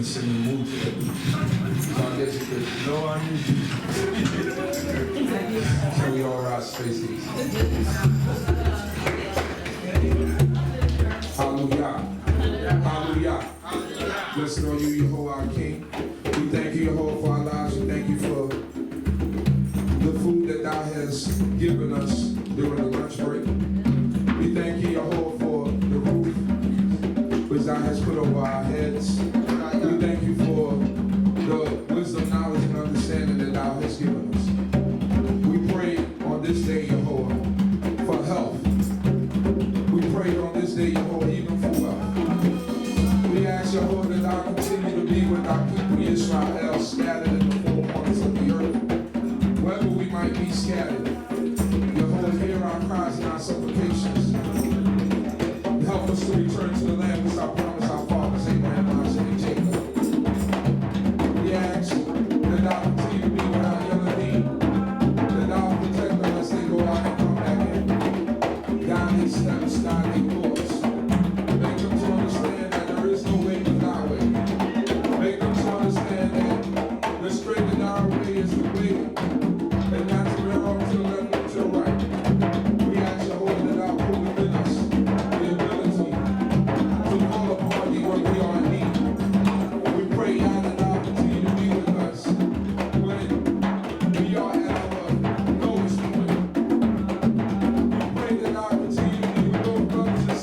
it's in the mood today. So I guess you could know I need you. Can we all rise, spaces? Hallelujah. Hallelujah. Blessed are you, Yehovah, our King. We thank you, Yehovah, for our lives. We thank you for the food that thou hast given us during the lunch break. We thank you, Yehovah, for the roof which thou hast put over our heads. We thank you for the wisdom, knowledge, and understanding that thou hast given us. We pray on this day, Yehovah, for health. We pray on this day, Yehovah, even for wealth. We ask, Yehovah, that thou continue to be with our people, Israel, scattered in the four corners of the earth. Wherever we might be scattered, Yehovah, hear our cries and our supplications. Help us to return to the land which thou promised our fathers, Abraham, Isaac, and Jacob. We ask that thou continue to be with our Yeriel, that thou protect them as they go out and come back in. Guide their steps, guide their course. Make them to understand that there is no way but thy way. Make them to understand that the straight and narrow way is the way, and not to veer off to the left or to the right. We ask Jehovah that thou put within us the ability to call upon thee when we are in need. We pray, God, that thou continue to be with us when we are at our lowest point. We pray that thou continue to be with those brothers and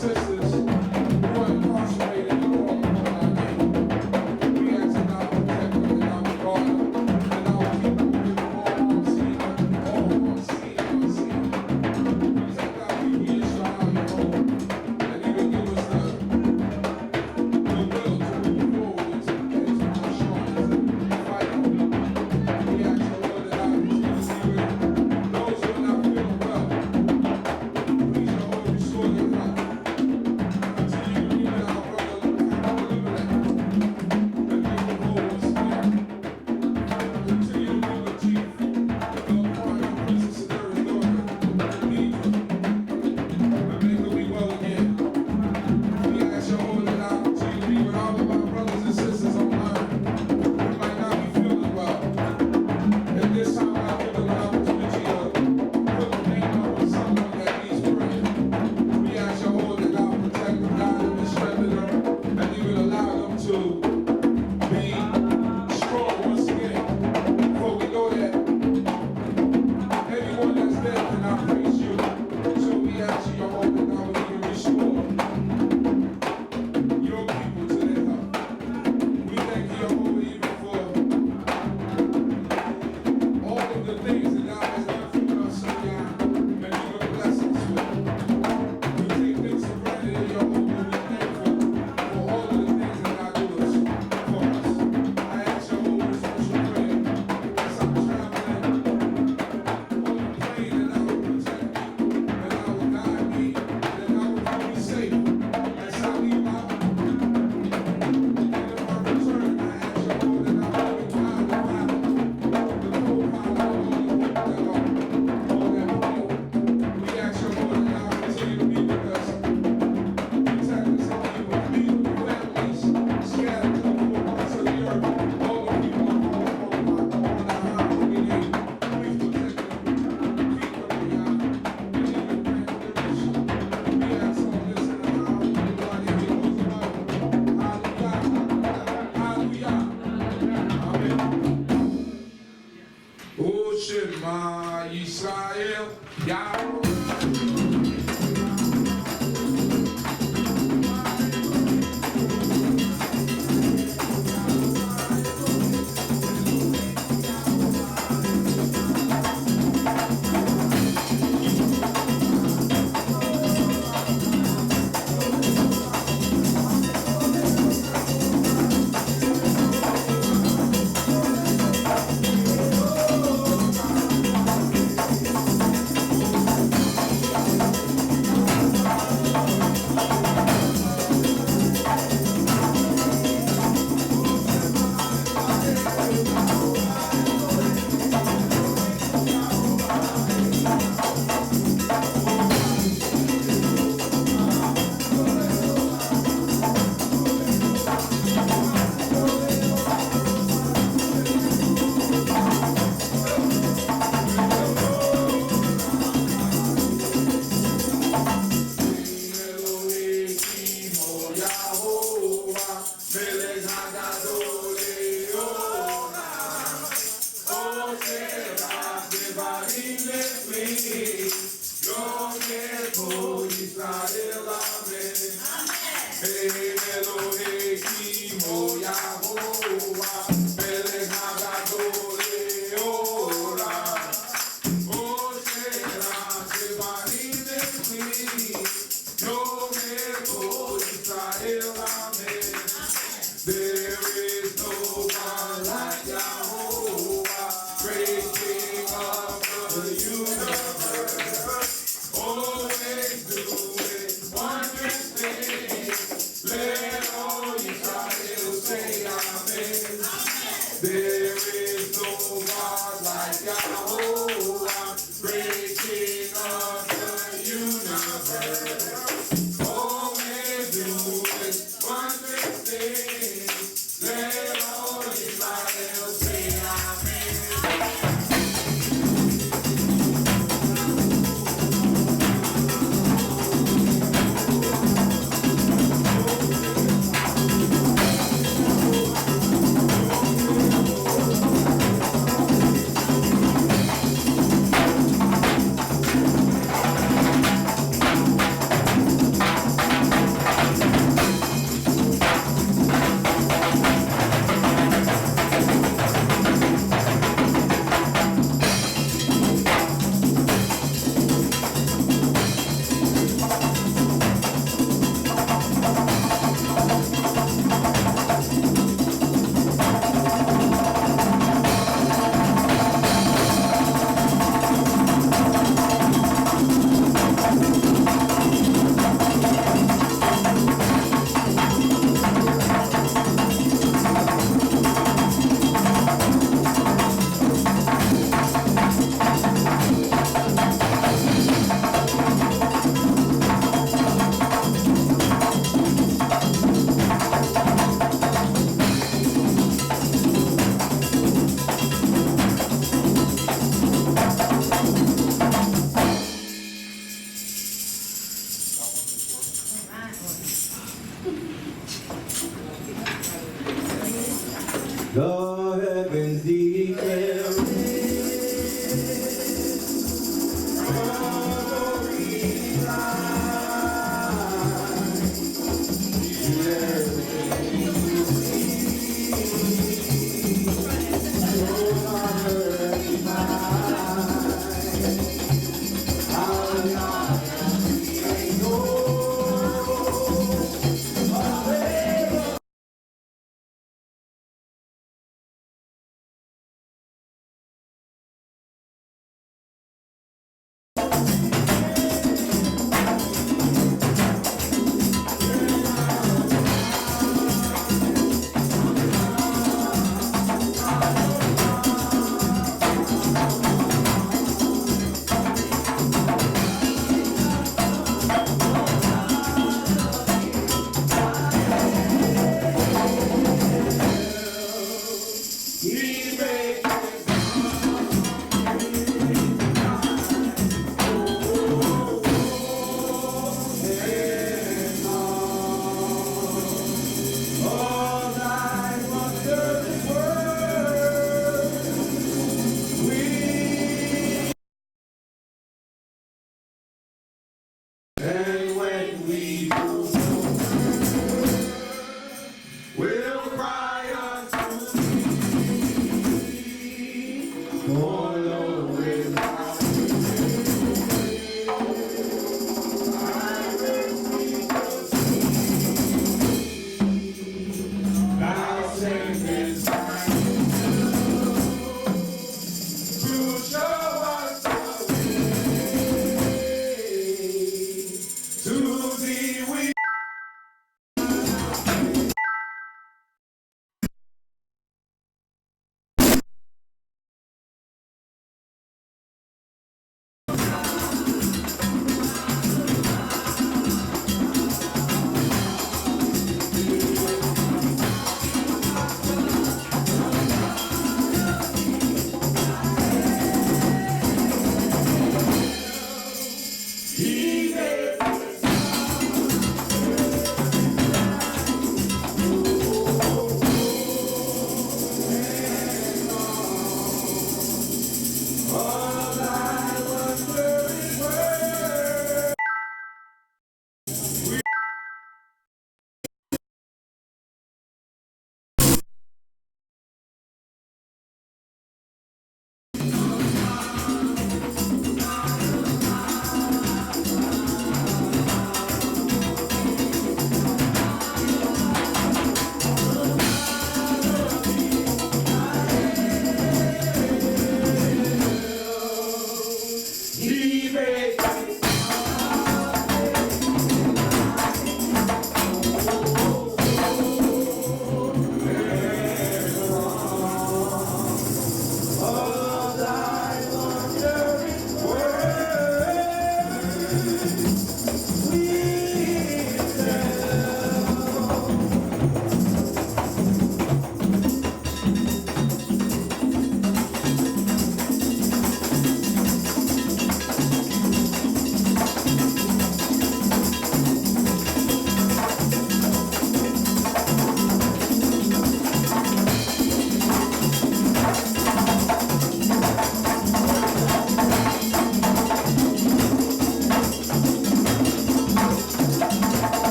The heavens declare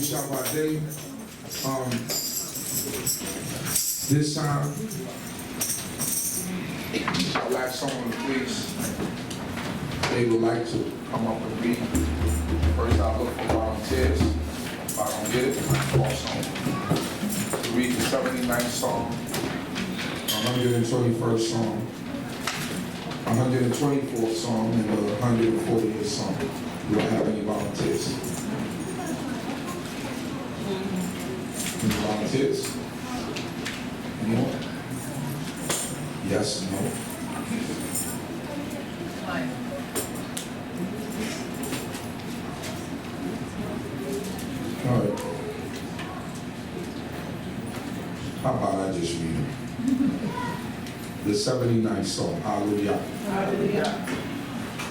Shabbat day. This time, I'd like someone to please, they would like to come up and read. First, I'll look for volunteers. If I don't get it, I call someone to read the 79th Psalm, 121st Psalm, 124th Psalm, and the 148th Psalm. Do I have any volunteers? Any volunteers? Anyone? Yes, no? All right. How about I just read it? The 79th Psalm. Hallelujah. Hallelujah.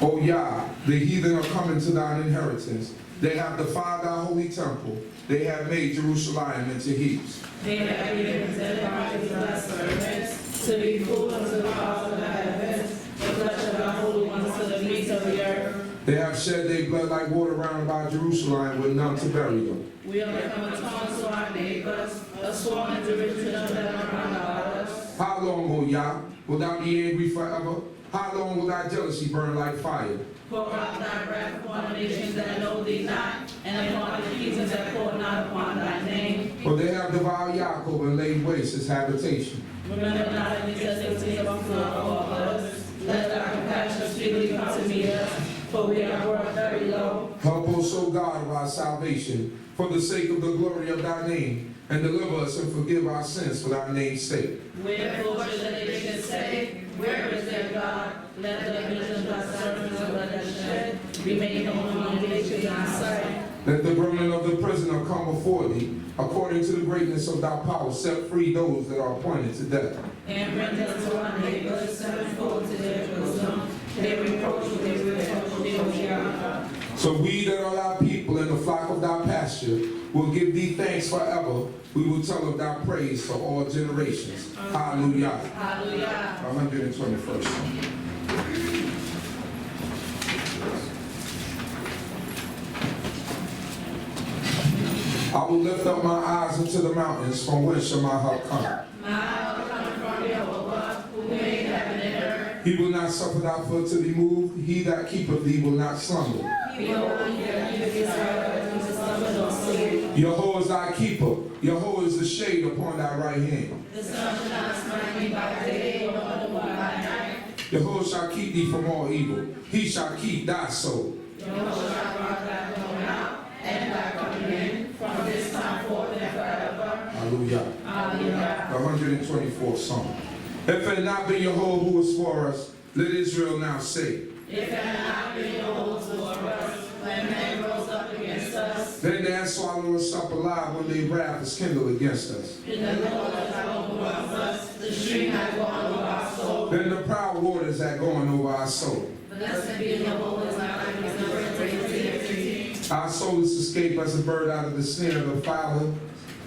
O Yah, the heathen are coming to thine inheritance. They have defiled thy holy temple. They have made Jerusalem into heaps. They have given sacrifices of thy servants to be food unto the cause of thy heavens, the flesh of thy holy ones to the meats of the earth. They have shed their blood like water round about Jerusalem with none to bury them. We are become a taunt to our neighbors, a sworn and derision to them that are round about us. How long, O Yah, will thou be angry forever? How long will thy jealousy burn like fire? Pour out thy wrath upon the nations that know thee not, and upon the heathens that call not upon thy name. For they have devoured Jacob and laid waste his habitation. Remember not the necessities of our forefathers. Let thy compassion speedily come to meet us, for we are brought very low. Help us, O God of our salvation, for the sake of the glory of thy name, and deliver us and forgive our sins for thy name's sake. Wherefore should the nations say, where is their God? Let the vision of thy servants of blood shed remain known among the nations in thy sight. Let the groaning of the prisoner come before thee, according to the greatness of thy power, set free those that are appointed to death. And bring us to our neighbors sevenfold to their bosom. They reproach with their reproach, they will hear. So we that are thy people and the flock of thy pasture will give thee thanks forever. We will tell of thy praise for all generations. Hallelujah. Hallelujah. 121st Psalm. I will lift up my eyes into the mountains, from whence shall my help come? My help cometh from Yeriel, who made heaven and earth. He will not suffer thy foot to be moved. He that keepeth thee will not slumber. Behold, he that keepeth Israel, neither slumber nor sleep. Jehovah is thy keeper. Jehovah is the shade upon thy right hand. The sun shall not smite thee by day, nor the moon by night. Jehovah shall keep thee from all evil. He shall keep thy soul. Jehovah shall guard thy going out and thy coming in from this time forth and forever. Hallelujah. Hallelujah. The 124th Psalm. If it had not been Jehovah who was for us, let Israel now say. If it had not been Jehovah for us, when men rose up against us, Then they had swallowed us up alive when their wrath is kindled against us. in the Lord hath overwhelmed us, the stream hath gone over our soul. Then the proud waters had gone over our soul. Blessed be Jehovah's name, his number praise. Our soul is escaped as a bird out of the snare of the fowler.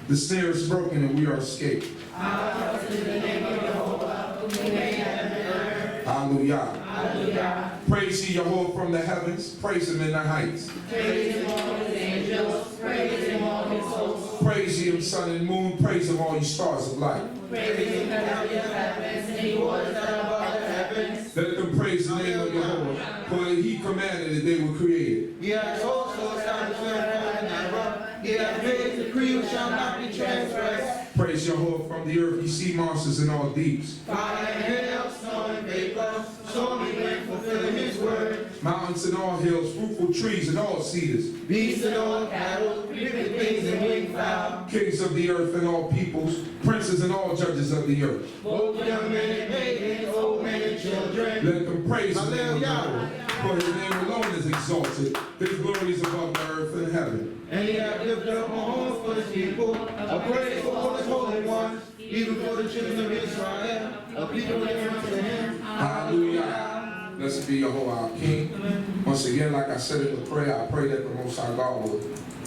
The snare is broken and we are escaped. Our trust is in the name of Jehovah, who made heaven and earth. Hallelujah. Hallelujah. Praise ye Jehovah from the heavens. Praise him in the heights. Praise him all his angels, praise him all his hosts. Praise ye him sun and moon. Praise him all ye stars of light. Praise him the heavenly of heavens, and he waters that are above the heavens. Let them praise the name of Jehovah, for he commanded that they were created. He has also established their heaven and earth. He has made the decree which shall not be transgressed. Praise Jehovah from the earth, ye sea monsters and all deeps. Fire and hail, snow and vapor, stormy wind fulfilling his word. Mountains and all hills, fruitful trees and all cedars. Beasts and all cattle, creeping things and winged fowl. Kings of the earth and all peoples, princes and all judges of the earth. Both young men and maidens, old men and children. Let them praise the name of Hallelujah. Jehovah, for his name alone is exalted. His glory is above the earth and heaven. And he hath lifted up a home for his people, a praise for all his holy ones, even for the children of Israel, a people that come to him. Hallelujah. Blessed be Jehovah our King. Once again, like I said in the prayer, I pray that the Most High God will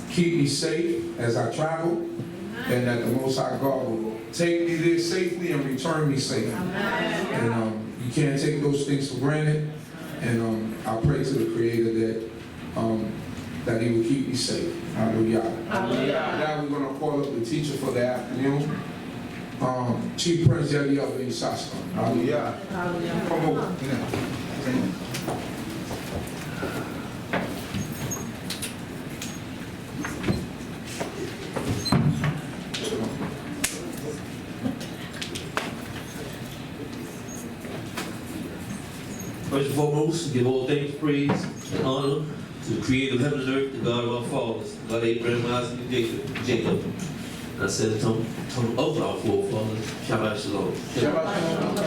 keep me safe as I travel, and that the Most High God will take me there safely and return me safely. And you can't take those things for granted. And I pray to the Creator that that he will keep me safe. Hallelujah. Hallelujah. Now we're going to call up the teacher for the afternoon. Chief Prince Yeriel of Issachar. Hallelujah. Hallelujah. Come over. First and foremost, give all thanks, praise, and honor to the creator of heaven and earth, the God of our fathers, God of Abraham, Isaac, and Jacob. And I said the tongue of our forefathers, Shabbat Shalom. Shabbat Shalom.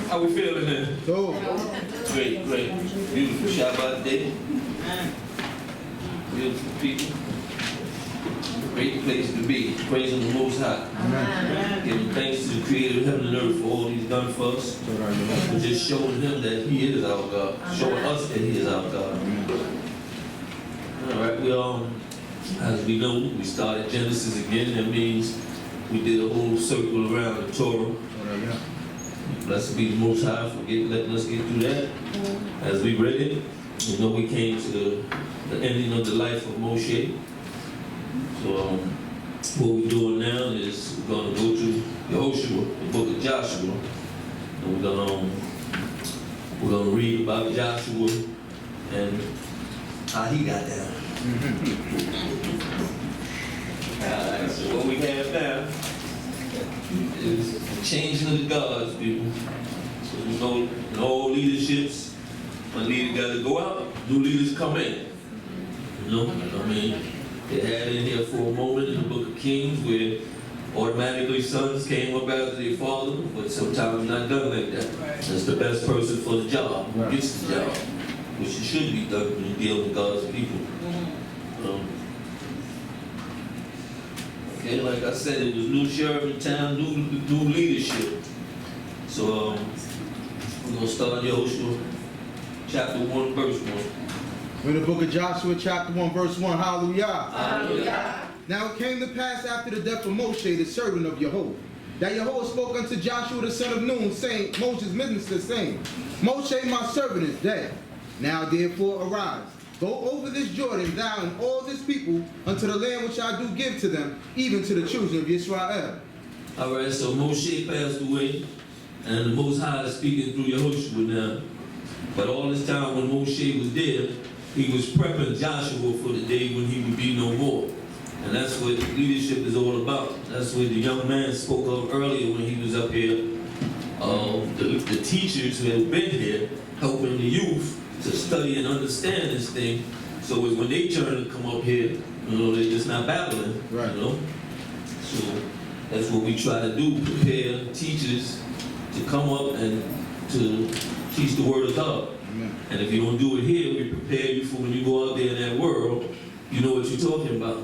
How we feeling then? So, Great, great. Beautiful Shabbat day. Beautiful people. Great place to be. Praising the Most High. Giving thanks to the creator of heaven and earth for all he's done for us. We're just showing him that he is our God. Showing us that he is our God. All right, as we know, we started Genesis again. That means we did a whole circle around the Torah. Blessed be the Most High for letting us get through that. As we read it, we know we came to the ending of the life of Moshe. So what we're doing now is we're going to go to Yehoshua, the book of Joshua, and we're going to read about Joshua and how he got down. So what we have now is the changing of the gods, people. So you know, in all leaderships, one leader got to go out, new leaders come in. You know, I mean, they had it in here for a moment in the book of Kings where automatically sons came up after their father, but sometimes not done like that. That's the best person for the job, who gets the job, which it should be done when you deal with God's people. Okay, like I said, it was new sheriff in town, new leadership. So we're going to start Yehoshua, chapter 1, verse 1. in the book of Joshua, chapter 1, verse 1, hallelujah. Hallelujah. Now it came to pass after the death of Moshe, the servant of Jehovah, that Jehovah spoke unto Joshua the son of Nun, saying, Moses' minister, saying, Moshe my servant is dead. Now therefore arise, go over this Jordan, thou and all this people, unto the land which I do give to them, even to the children of Yisrael. All right, so Moshe passed away, and the Most High is speaking through Yehoshua now. But all this time when Moshe was there, he was prepping Joshua for the day when he would be no more. And that's what leadership is all about. That's what the young man spoke of earlier when he was up here. The teachers who have been here helping the youth to study and understand this thing. So when they turn to come up here, you know, they're just not babbling, Right. you know. So that's what we try to do, prepare teachers to come up and to teach the word of God. Amen. And if you don't do it here, we prepare you for when you go out there in that world, you know what you're talking about.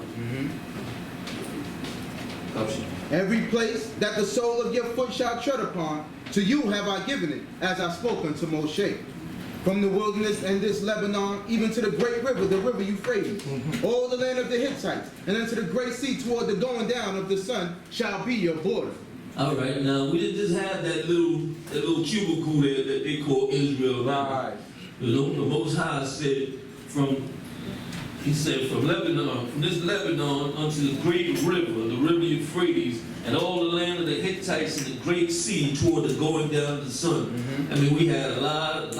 Every place that the sole of your foot shall tread upon, to you have I given it, as I spoke unto Moshe. From the wilderness and this Lebanon, even to the great river, the river Euphrates, all the land of the Hittites, and unto the great sea toward the going down of the sun shall be your border. All right, now we didn't just have that little cubicle there that they call Israel. Right. You know, the Most High said from Lebanon, from this Lebanon unto the great river, the river Euphrates, and all the land of the Hittites and the great sea toward the going down of the sun. I mean, we had a lot of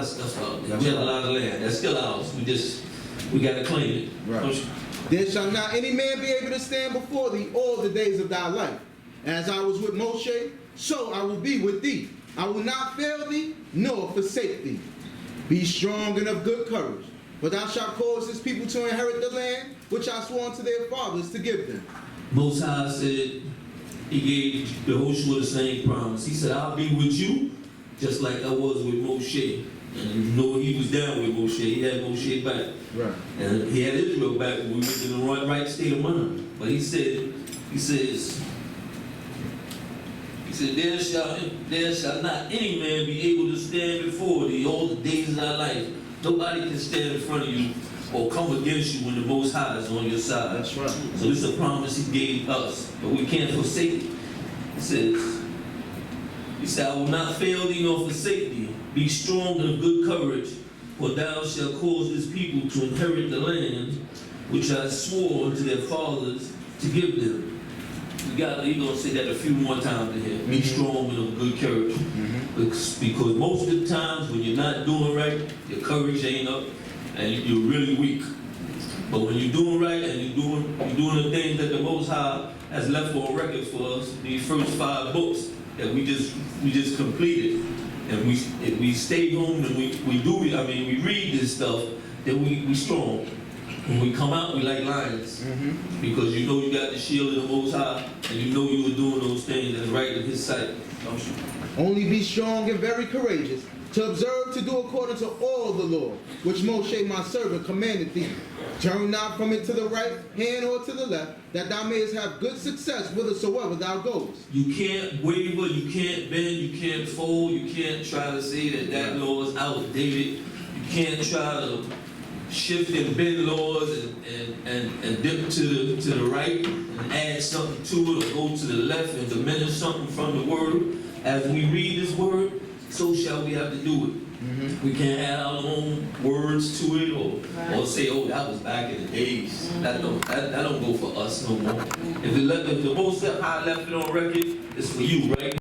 stuff out there. We had a lot of land. That's still ours. We got to claim it. Right. There shall not any man be able to stand before thee all the days of thy life. As I was with Moshe, so I will be with thee. I will not fail thee, nor forsake thee. Be strong and of good courage, for thou shalt cause this people to inherit the land which I swore unto their fathers to give them. Most High said, he gave Yehoshua the same promise. He said, I'll be with you, just like I was with Moshe. And you know he was down with Moshe. He had Moshe back. Right. And he had Israel back when we were in the right state of mind. But he says, there shall not any man be able to stand before thee all the days of thy life. Nobody can stand in front of you or come against you when the Most High is on your side. That's right. So this is a promise he gave us, but we can't forsake it. It says, he said, I will not fail thee nor forsake thee. Be strong and of good courage, for thou shalt cause this people to inherit the land which I swore unto their fathers to give them. You're going to say that a few more times in here. Be strong and of good courage. Because most of the times when you're not doing right, your courage ain't up and you're really weak. But when you're doing right and you're doing the things that the Most High has left on record for us, these first 5 books that we just completed, and we stay home and we read this stuff, then we strong. When we come out, we like lions. Because you know you got the shield of the Most High, and you know you were doing those things that's right in His sight. Only be strong and very courageous, to observe to do according to all the law, which Moshe my servant commanded thee. Turn not from it to the right hand or to the left, that thou mayest have good success whithersoever thou goest. You can't waver, you can't bend, you can't fold, you can't try to say that law is outdated. You can't try to shift and bend laws and dip to the right and add something to it, or go to the left and diminish something from the word. As we read this word, so shall we have to do it. We can't add our own words to it, or say, oh, that was back in the days. That don't go for us no more. If the Most High left it on record, it's for you, right?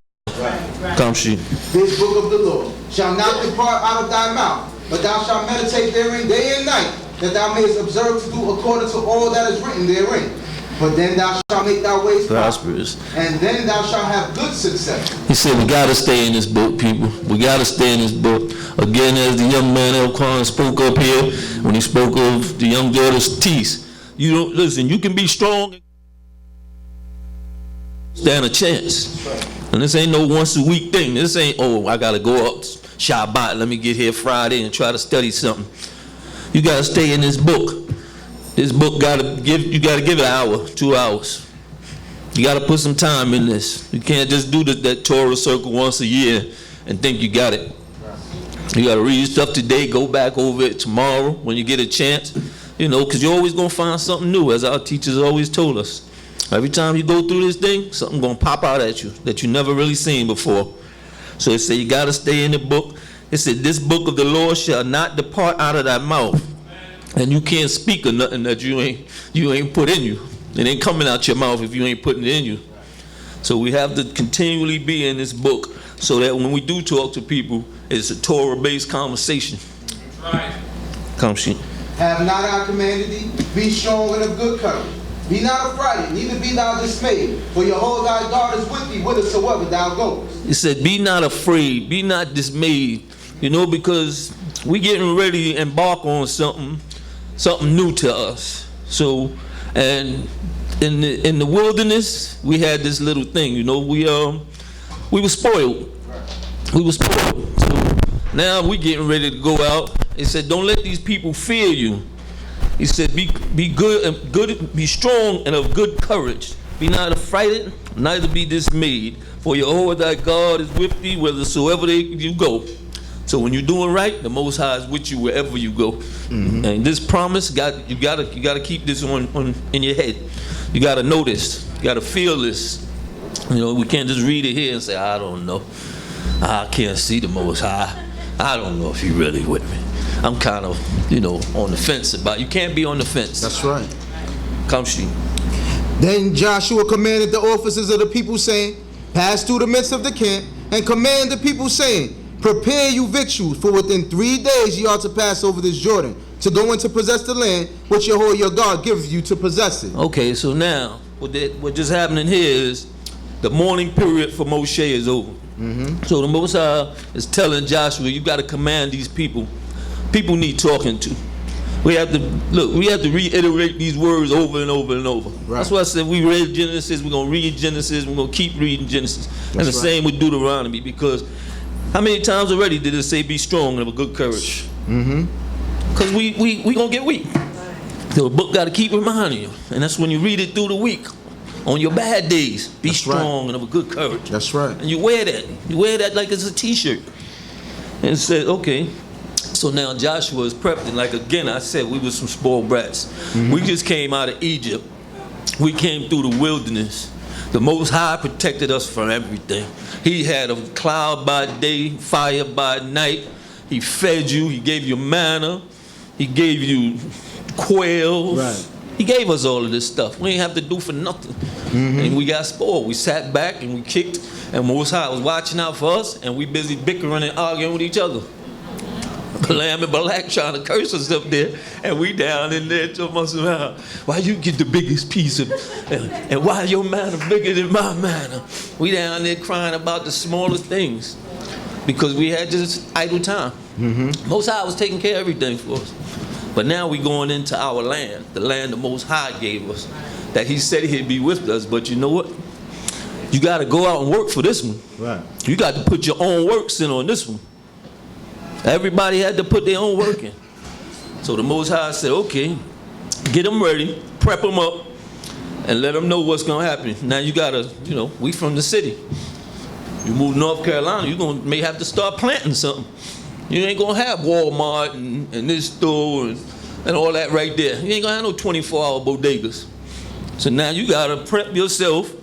Come shoot. This book of the law shall not depart out of thy mouth, but thou shalt meditate therein day and night, that thou mayest observe to do according to all that is written therein. But then thou shalt make thy ways prosperous, and then thou shalt have good success. He said we got to stay in this book, people. We got to stay in this book. Again, as the young man Elkhorn spoke up here, when he spoke of the young daughter's teeth, you don't listen, you can be strong, stand a chance. And this ain't no once a week thing. This ain't, oh, I got to go up Shabbat, let me get here Friday and try to study something. You got to stay in this book. This book you got to give it an hour, 2 hours. You got to put some time in this. You can't just do that Torah circle once a year and think you got it. You got to read stuff today, go back over it tomorrow when you get a chance, because you're always going to find something new, as our teachers always told us. Every time you go through this thing, something going to pop out at you that you never really seen before. So it said you got to stay in the book. It said this book of the Lord shall not depart out of thy mouth. And you can't speak of nothing that you ain't put in you. It ain't coming out your mouth if you ain't putting it in you. So we have to continually be in this book so that when we do talk to people, it's a Torah-based conversation. Right. Come, she. Have not I commanded thee? Be strong and of good courage. Be not affrighted, neither be thou dismayed, for your whole thy God is with thee whithersoever thou goest. It said, be not afraid, be not dismayed, because we getting ready to embark on something new to us. So, and in the wilderness, we had this little thing, we were spoiled. We were spoiled. So now we getting ready to go out. It said, don't let these people fear you. He said, be good, be strong and of good courage. Be not affrighted, neither be dismayed. For your whole thy God is with thee whithersoever you go. So when you're doing right, the Most High is with you wherever you go. And this promise, you gotta keep this on in your head. You gotta know this. You gotta feel this. We can't just read it here and say, I don't know. I can't see the Most High. I don't know if He really with me. I'm kind of, on the fence about. You can't be on the fence. That's right. Come, she. Then Joshua commanded the officers of the people, saying, pass through the midst of the camp, and command the people, saying, prepare you victuals, for within 3 days ye are to pass over this Jordan, to go in to possess the land which Yahweh your God gives you to possess it. Okay, so now what just happening here is the mourning period for Moshe is over. So the Most High is telling Joshua, you got to command these people. People need talking to. We have to reiterate these words over and over and over. Right. That's why I said we read Genesis, we're going to read Genesis, we're going to keep reading Genesis. And the same with Deuteronomy, because how many times already did it say be strong and of a good courage? Because we going to get weak. So the book got to keep reminding you. And that's when you read it through the week. On your bad days, be strong and of a good courage. That's right. And you wear that. You wear that like it's a t-shirt. And it said, okay, So now Joshua is prepped, and like again I said, we was some spoiled brats. We just came out of Egypt. We came through the wilderness. The Most High protected us from everything. He had a cloud by day, fire by night. He fed you. He gave you manna. He gave you quails. Right. He gave us all of this stuff. We didn't have to do for nothing. And we got spoiled. We sat back and we kicked, and Most High was watching out for us, and we busy bickering and arguing with each other. Balaam and Balak trying to curse us up there, and we down in there talking about, why you get the biggest piece of, and why your manna bigger than my manna? We down there crying about the smallest things because we had just idle time. Most High was taking care of everything for us. But now we going into our land, the land the Most High gave us, that he said he'd be with us. But you know what? You got to go out and work for this one. Right. You got to put your own works in on this one. Everybody had to put their own work in. So the Most High said, okay, get them ready, prep them up, and let them know what's going to happen. Now you got to, you know, we from the city. You move to North Carolina, you may have to start planting something. You ain't going to have Walmart and this store and all that right there. You ain't going to have no 24-hour bodegas. So now you got to prep yourself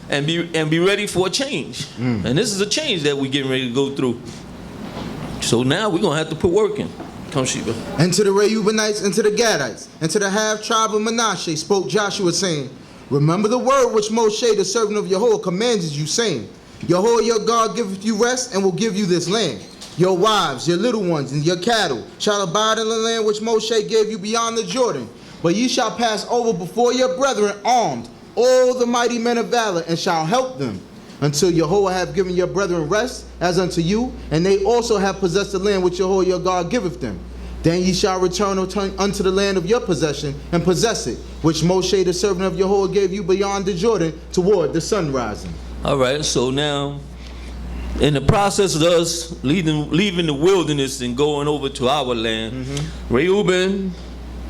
and be ready for a change. And this is a change that we're getting ready to go through. So now we're going to have to put work in. Come, Sheba. And to the Reubenites and to the Gadites and to the half-tribe of Manasseh spoke Joshua, saying, remember the word which Moshe, the servant of Yahweh, commanded you, saying, Yahweh your God giveth you rest and will give you this land. Your wives, your little ones, and your cattle shall abide in the land which Moshe gave you beyond the Jordan. But ye shall pass over before your brethren armed, all the mighty men of valor, and shall help them, until Yahweh have given your brethren rest as unto you, and they also have possessed the land which Yahweh your God giveth them. Then ye shall return unto the land of your possession, and possess it, which Moshe the servant of Yahweh gave you beyond the Jordan, toward the sun rising. All right, so now, in the process of us leaving the wilderness and going over to our land, Reuben,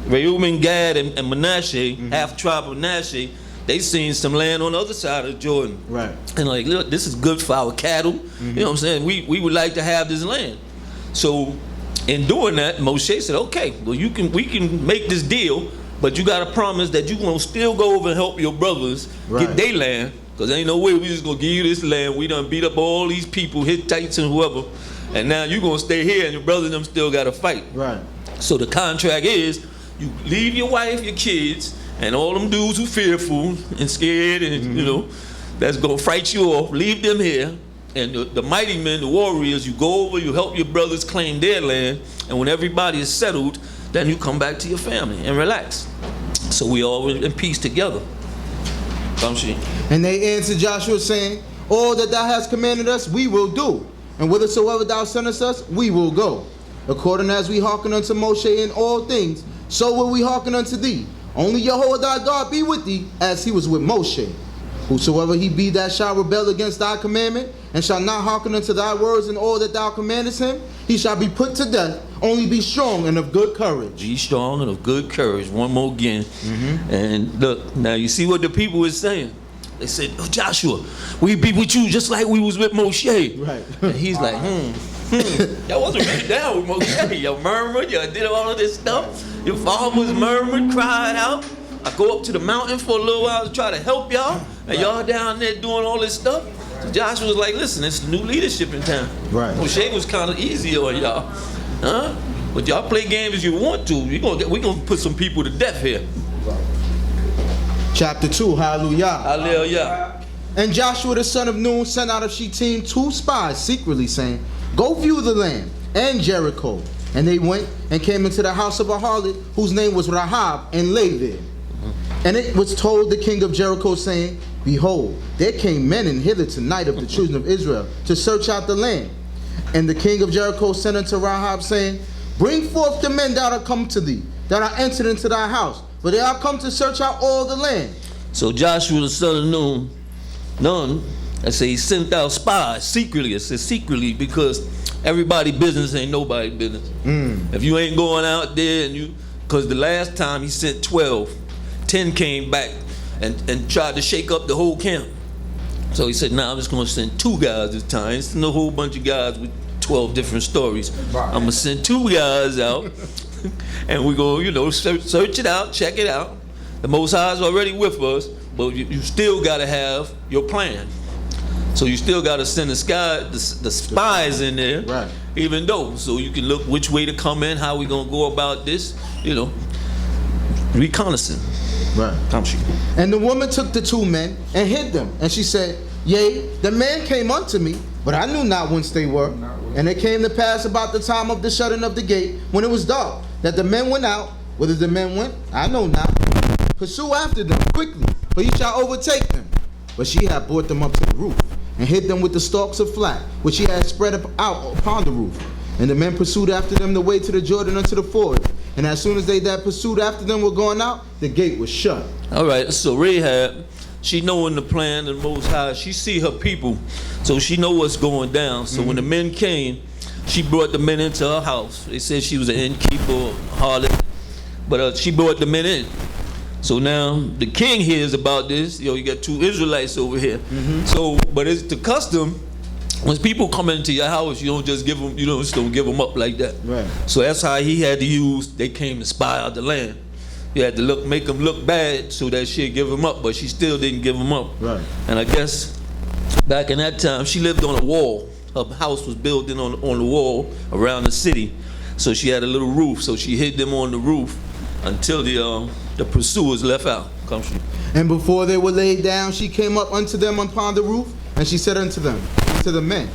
Gad, and Manasseh, half-tribe of Manasseh, they seen some land on the other side of Jordan. Right. And like, look, this is good for our cattle. You know what I'm saying? We would like to have this land. So in doing that, Moshe said, okay, well we can make this deal, but you got to promise that you're going to still go over and help your brothers get their land, because ain't no way we just going to give you this land. We done beat up all these people, Hittites and whoever, and now you're going to stay here and your brothers and them still got to fight. Right. So the contract is you leave your wife, your kids, and all them dudes who fearful and scared and, you know, that's going to fight you off, leave them here. And the mighty men, the warriors, you go over, you help your brothers claim their land, and when everybody is settled, then you come back to your family and relax. So we all in peace together. And they answered Joshua, saying, all that thou hast commanded us, we will do. And whithersoever thou sendest us, we will go. According as we hearken unto Moshe in all things, so will we hearken unto thee. Only Yahweh thy God be with thee, as he was with Moshe. Whosoever he be that shall rebel against thy commandment, and shall not hearken unto thy words in all that thou commandest him, he shall be put to death. Only be strong and of good courage. Be strong and of good courage. One more again. And look, now you see what the people is saying. They said, oh, Joshua, we be with you just like we was with Moshe. Right. And he's like, y'all wasn't really down with Moshe. Y'all murmured, y'all did all of this stuff. Your father was murmured, cried out. I go up to the mountain for a little while to try to help y'all, and y'all down there doing all this stuff. So Joshua was like, listen, it's new leadership in town. Right. Moshe was kind of easy on y'all. Huh? But y'all play games as you want to. We're gonna put some people to death here. Chapter 2, hallelujah. Hallelujah. And Joshua the son of Nun sent out of Shittim 2 spies secretly, saying, go view the land and Jericho. And they went and came into the house of a harlot, whose name was Rahab, and lay there. And it was told the king of Jericho, saying, behold, there came men in hither tonight of the children of Israel to search out the land. And the king of Jericho sent unto Rahab, saying, bring forth the men that are come to thee, that are entered into thy house, for they are come to search out all the land. So Joshua the son of Nun, I say he sent out spies secretly. I said secretly because everybody's business ain't nobody's business. If you ain't going out there and because the last time he sent 12, 10 came back and tried to shake up the whole camp. So he said, nah, I'm just going to send 2 guys this time. He sent a whole bunch of guys with 12 different stories. I'm going to send 2 guys out, and we're going to, you know, search it out, check it out. The Most High is already with us, but you still got to have your plan. So you still got to send the spies in there, Right. even though, so you can look which way to come in, how we going to go about this, you know, reconnaissance. Right. And the woman took the 2 men and hid them. And she said, Yea, the man came unto me, but I knew not whence they were. And it came to pass about the time of the shutting of the gate, when it was dark, that the men went out. Whither the men went, I know not. Pursue after them quickly, for ye shall overtake them. But she had brought them up to the roof, and hid them with the stalks of flax, which she had spread out upon the roof. And the men pursued after them the way to the Jordan unto the ford. And as soon as they that pursued after them were going out, the gate was shut. All right, so Rahab, she knowing the plan of the Most High, she see her people, so she know what's going down. So when the men came, she brought the men into her house. They said she was an innkeeper, harlot, but she brought the men in. So now the king hears about this. You got 2 Israelites over here. So, but it's the custom. When people come into your house, you don't just give them, you just don't give them up like that. Right. So that's how he had to use. They came to spy out the land. You had to make them look bad so that she'd give them up, but she still didn't give them up. Right. And I guess back in that time, she lived on a wall. Her house was built in on the wall around the city, so she had a little roof. So she hid them on the roof until the pursuers left out. And before they were laid down, she came up unto them upon the roof, and she said unto them, to the men,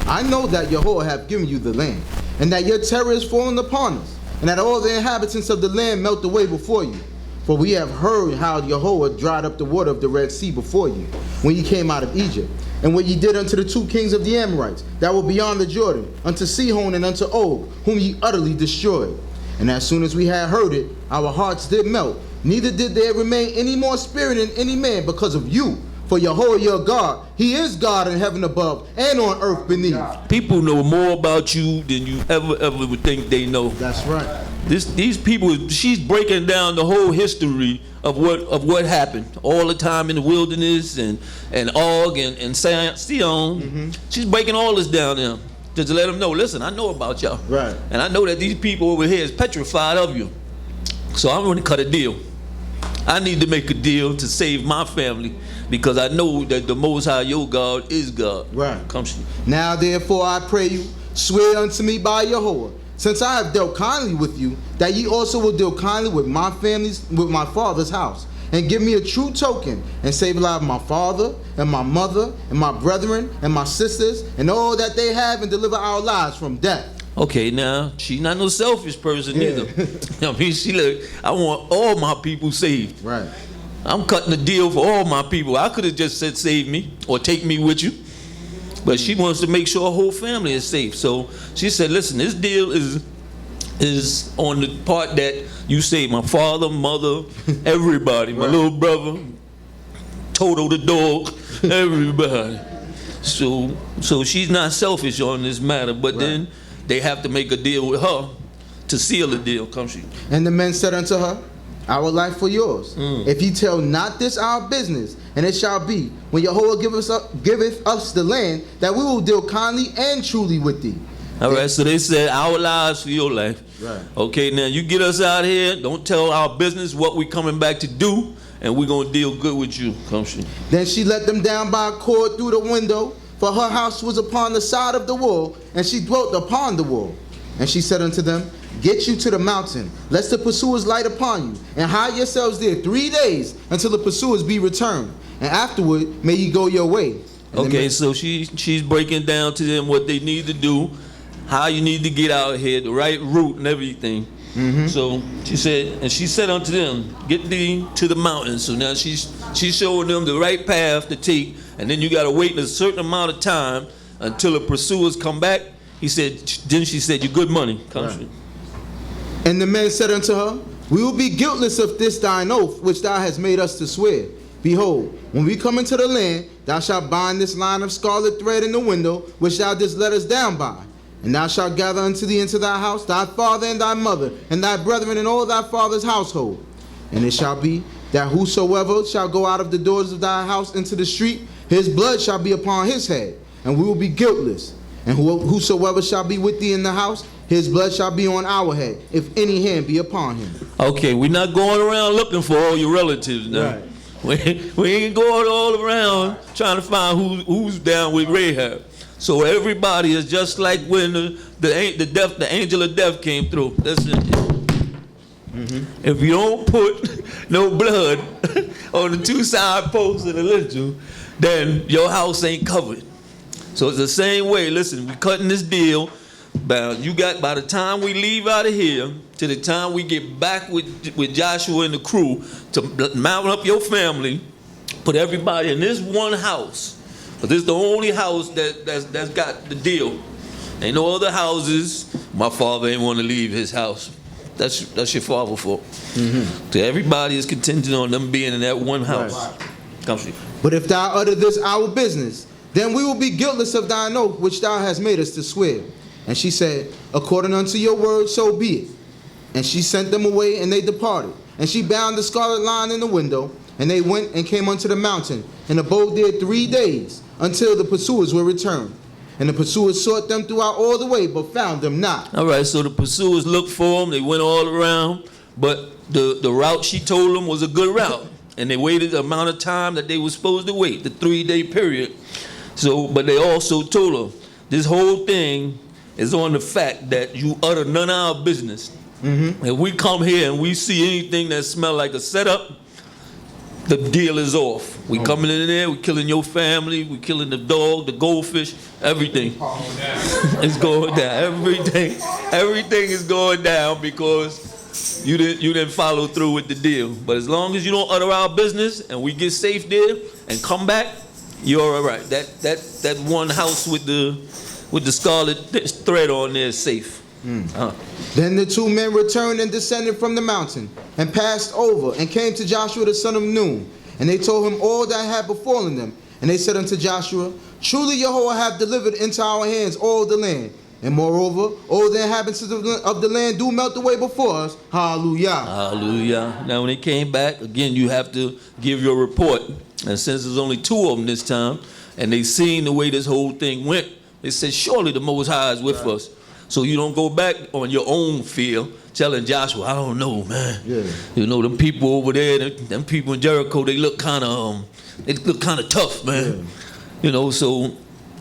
I know that Yahweh hath given you the land, and that your terror is fallen upon us, and that all the inhabitants of the land melt away before you. For we have heard how Yahweh dried up the water of the Red Sea before you, when ye came out of Egypt, and what ye did unto the 2 kings of the Amorites, that were beyond the Jordan, unto Sihon and unto Og, whom ye utterly destroyed. And as soon as we had heard it, our hearts did melt, neither did there remain any more spirit in any man because of you. For Yahweh your God, he is God in heaven above and on earth beneath. People know more about you than you ever would think they know. That's right. These people, she's breaking down the whole history of what happened all the time in the wilderness and Og and Sion. She's breaking all this down there just to let them know, listen, I know about y'all. Right. And I know that these people over here is petrified of you. So I'm going to cut a deal. I need to make a deal to save my family because I know that the Most High, your God, is God. Right. Come. Now therefore I pray you, swear unto me by Yahweh, since I have dealt kindly with you, that ye also will deal kindly with my father's house, and give me a true token, and save alive my father, and my mother, and my brethren, and my sisters, and all that they have, and deliver our lives from death. Okay, now, she's not no selfish person either. I mean, she look, I want all my people saved. Right. I'm cutting a deal for all my people. I could have just said save me or take me with you. But she wants to make sure her whole family is safe. So she said, listen, this deal is on the part that you save my father, mother, everybody, my little brother, Toto the dog, everybody. So she's not selfish on this matter, but then they have to make a deal with her to seal the deal. Come she. And the men said unto her, our life for yours. If ye tell not this our business, and it shall be, when Yahweh giveth us the land, that we will deal kindly and truly with thee. All right, so they said our lives for your life. Right. Okay, now you get us out here. Don't tell our business what we coming back to do, and we're going to deal good with you. Come she. Then she let them down by a cord through the window, for her house was upon the side of the wall, and she dwelt upon the wall. And she said unto them, get you to the mountain, lest the pursuers light upon you, and hide yourselves there 3 days until the pursuers be returned, and afterward may ye go your way. And okay, so she's breaking down to them what they need to do, how you need to get out here, the right route and everything. So she said unto them, get thee to the mountain. So now she's showing them the right path to take, and then you got to wait a certain amount of time until the pursuers come back. Then she said, your good money. Right. And the men said unto her, we will be guiltless of this thine oath, which thou hast made us to swear. Behold, when we come into the land, thou shalt bind this line of scarlet thread in the window, which thou didst let us down by. And thou shalt gather unto thee into thy house thy father and thy mother, and thy brethren and all thy father's household. And it shall be that whosoever shall go out of the doors of thy house into the street, his blood shall be upon his head, and we will be guiltless. And whosoever shall be with thee in the house, his blood shall be on our head, if any hand be upon him. Okay, we're not going around looking for all your relatives now. Right. We ain't going all around trying to find who's down with Rahab. So everybody is just like when the angel of death came through. Listen, if you don't put no blood on the two side posts of the lintel, then your house ain't covered. So it's the same way. Listen, we cutting this deal. By the time we leave out of here to the time we get back with Joshua and the crew to mount up your family, put everybody in this one house. But this is the only house that's got the deal. Ain't no other houses. My father ain't want to leave his house. That's your father fault. So everybody is contingent on them being in that one house. Right. But if thou utter this our business, then we will be guiltless of thine oath which thou hast made us to swear. And she said, according unto your word, so be it. And she sent them away, and they departed. And she bound the scarlet line in the window, and they went and came unto the mountain, and abode there 3 days, until the pursuers were returned. And the pursuers sought them throughout all the way, but found them not. All right, so the pursuers looked for them. They went all around, but the route she told them was a good route. And they waited the amount of time that they were supposed to wait, the 3-day period. So, but they also told her, this whole thing is on the fact that you utter none of our business. If we come here and we see anything that smells like a setup, the deal is off. We coming in there, we killing your family, we killing the dog, the goldfish, everything. It's going down. Everything is going down because you didn't follow through with the deal. But as long as you don't utter our business and we get safe there and come back, you're all right. That one house with the scarlet thread on there is safe. Then the two men returned and descended from the mountain, and passed over, and came to Joshua the son of Nun. And they told him all that had befallen them. And they said unto Joshua, truly Jehovah hath delivered into our hands all the land. And moreover, all the inhabitants of the land do melt away before us. Hallelujah. Hallelujah. Now when they came back, again, you have to give your report. And since there's only 2 of them this time, and they seen the way this whole thing went, they said, surely the Most High is with us. So you don't go back on your own field telling Joshua, I don't know, man. You know, them people over there, them people in Jericho, they look kind of tough, man. You know, so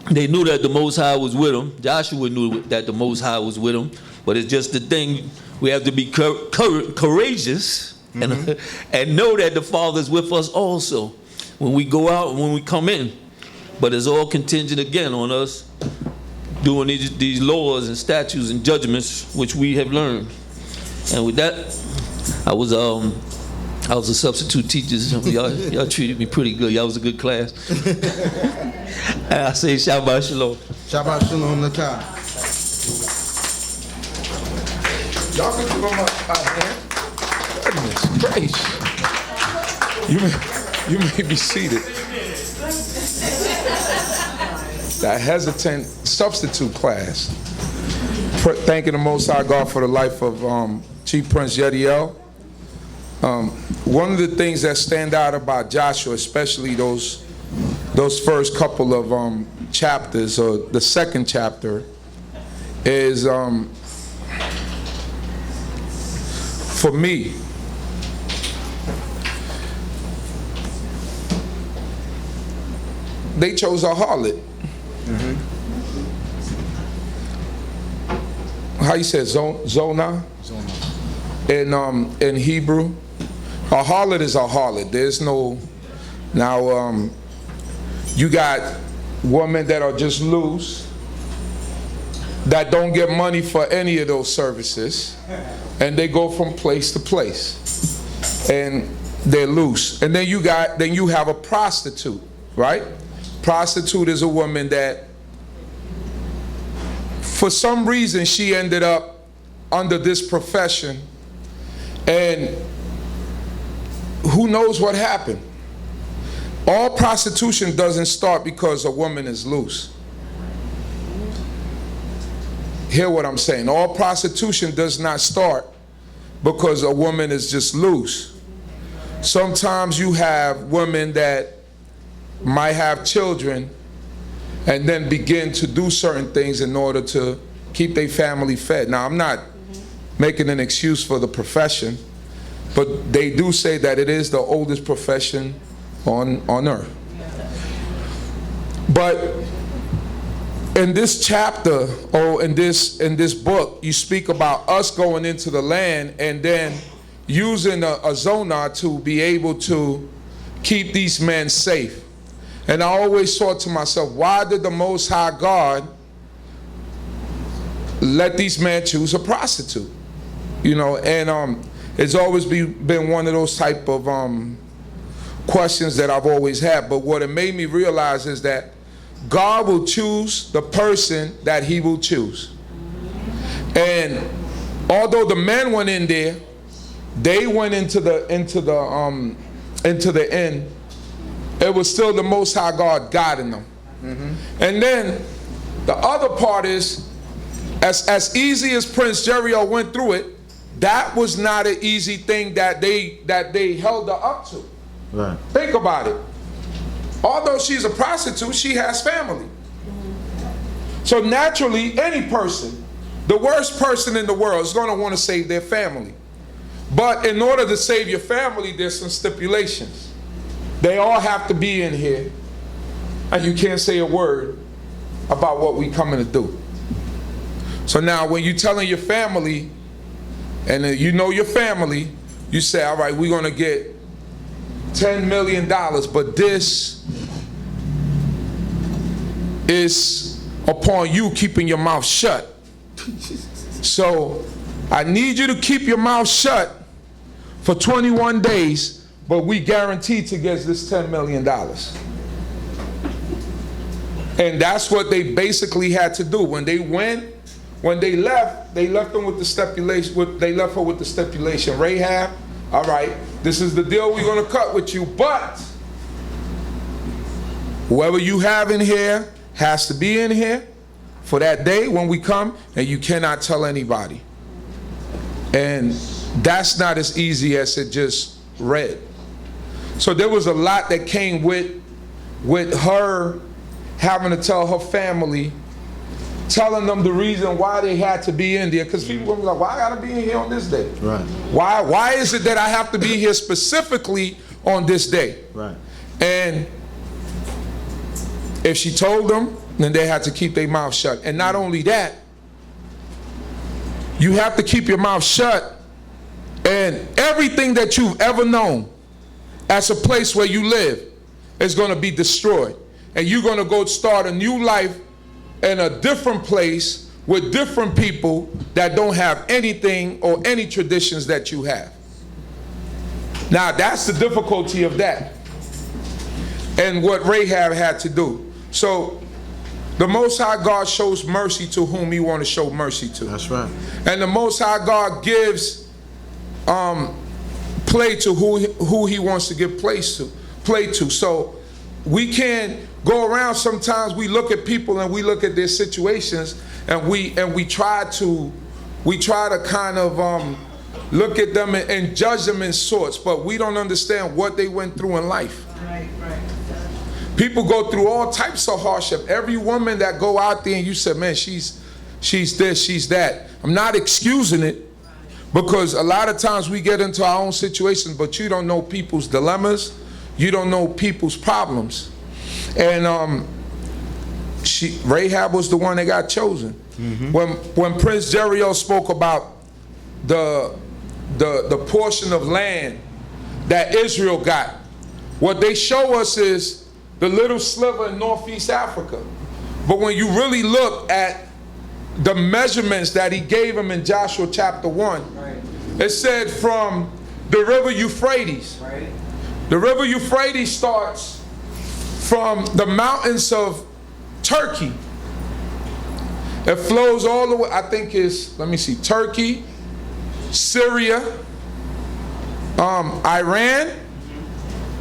they knew that the Most High was with them. Joshua knew that the Most High was with them. But it's just the thing, we have to be courageous and know that the Father's with us also when we go out and when we come in. But it's all contingent again on us doing these laws and statutes and judgments which we have learned. And with that, I was a substitute teacher. Y'all treated me pretty good. Y'all was a good class. And I say Shabbat Shalom. Shabbat Shalom Lakah. Y'all can give them a hand. Goodness gracious. You may be seated. That hesitant substitute class. Thanking the Most High God for the life of Chief Prince Yeriel. One of the things that stand out about Joshua, especially those first couple of chapters, or the second chapter, is for me, they chose a harlot. How you say it? Zonah? In Hebrew. A harlot is a harlot. There's no, now you got women that are just loose, that don't get money for any of those services, and they go from place to place, and they're loose. And then you have a prostitute, right? Prostitute is a woman that, for some reason, she ended up under this profession, and who knows what happened. All prostitution doesn't start because a woman is loose. Hear what I'm saying. All prostitution does not start because a woman is just loose. Sometimes you have women that might have children and then begin to do certain things in order to keep their family fed. Now, I'm not making an excuse for the profession, but they do say that it is the oldest profession on earth. But in this chapter, or in this book, you speak about us going into the land and then using a zonar to be able to keep these men safe. And I always thought to myself, why did the Most High God let these men choose a prostitute? You know, and it's always been one of those type of questions that I've always had. But what it made me realize is that God will choose the person that he will choose. And although the men went in there, they went into the end, it was still the Most High God guiding them. And then the other part is, as easy as Prince Yeriel went through it, that was not an easy thing that they held her up to. Right. Think about it. Although she's a prostitute, she has family. So naturally, any person, the worst person in the world, is going to want to save their family. But in order to save your family, there's some stipulations. They all have to be in here, and you can't say a word about what we coming to do. So now when you're telling your family, and you know your family, you say, all right, we're going to get $10 million, but this is upon you keeping your mouth shut. So I need you to keep your mouth shut for 21 days, but we guarantee to get this $10 million. And that's what they basically had to do. When they left them with the stipulation. They left her with the stipulation. Rahab, all right, this is the deal we're going to cut with you, but whoever you have in here has to be in here for that day when we come, and you cannot tell anybody. And that's not as easy as it just read. So there was a lot that came with her having to tell her family, telling them the reason why they had to be in there, because people were like, why I gotta be in here on this day? Right. Why is it that I have to be here specifically on this day? Right. And if she told them, then they had to keep their mouth shut. And not only that, you have to keep your mouth shut, and everything that you've ever known as a place where you live is going to be destroyed. And you're going to go start a new life in a different place with different people that don't have anything or any traditions that you have. Now that's the difficulty of that, and what Rahab had to do. So the Most High God shows mercy to whom he want to show mercy to. That's right. And the Most High God gives play to who he wants to give play to. So we can't go around. Sometimes we look at people and we look at their situations, and we try to kind of look at them and judge them in sorts, but we don't understand what they went through in life. Right, right. People go through all types of hardship. Every woman that go out there and you say, man, she's this, she's that. I'm not excusing it, because a lot of times we get into our own situations, but you don't know people's dilemmas. You don't know people's problems. And Rahab was the one that got chosen. Mm-hmm. When Prince Yeriel spoke about the portion of land that Israel got, what they show us is the little sliver in Northeast Africa. But when you really look at the measurements that he gave him in Joshua chapter 1, right, it said from the river Euphrates. Right. The river Euphrates starts from the mountains of Turkey. It flows all the way, I think it's, let me see, Turkey, Syria, Iran,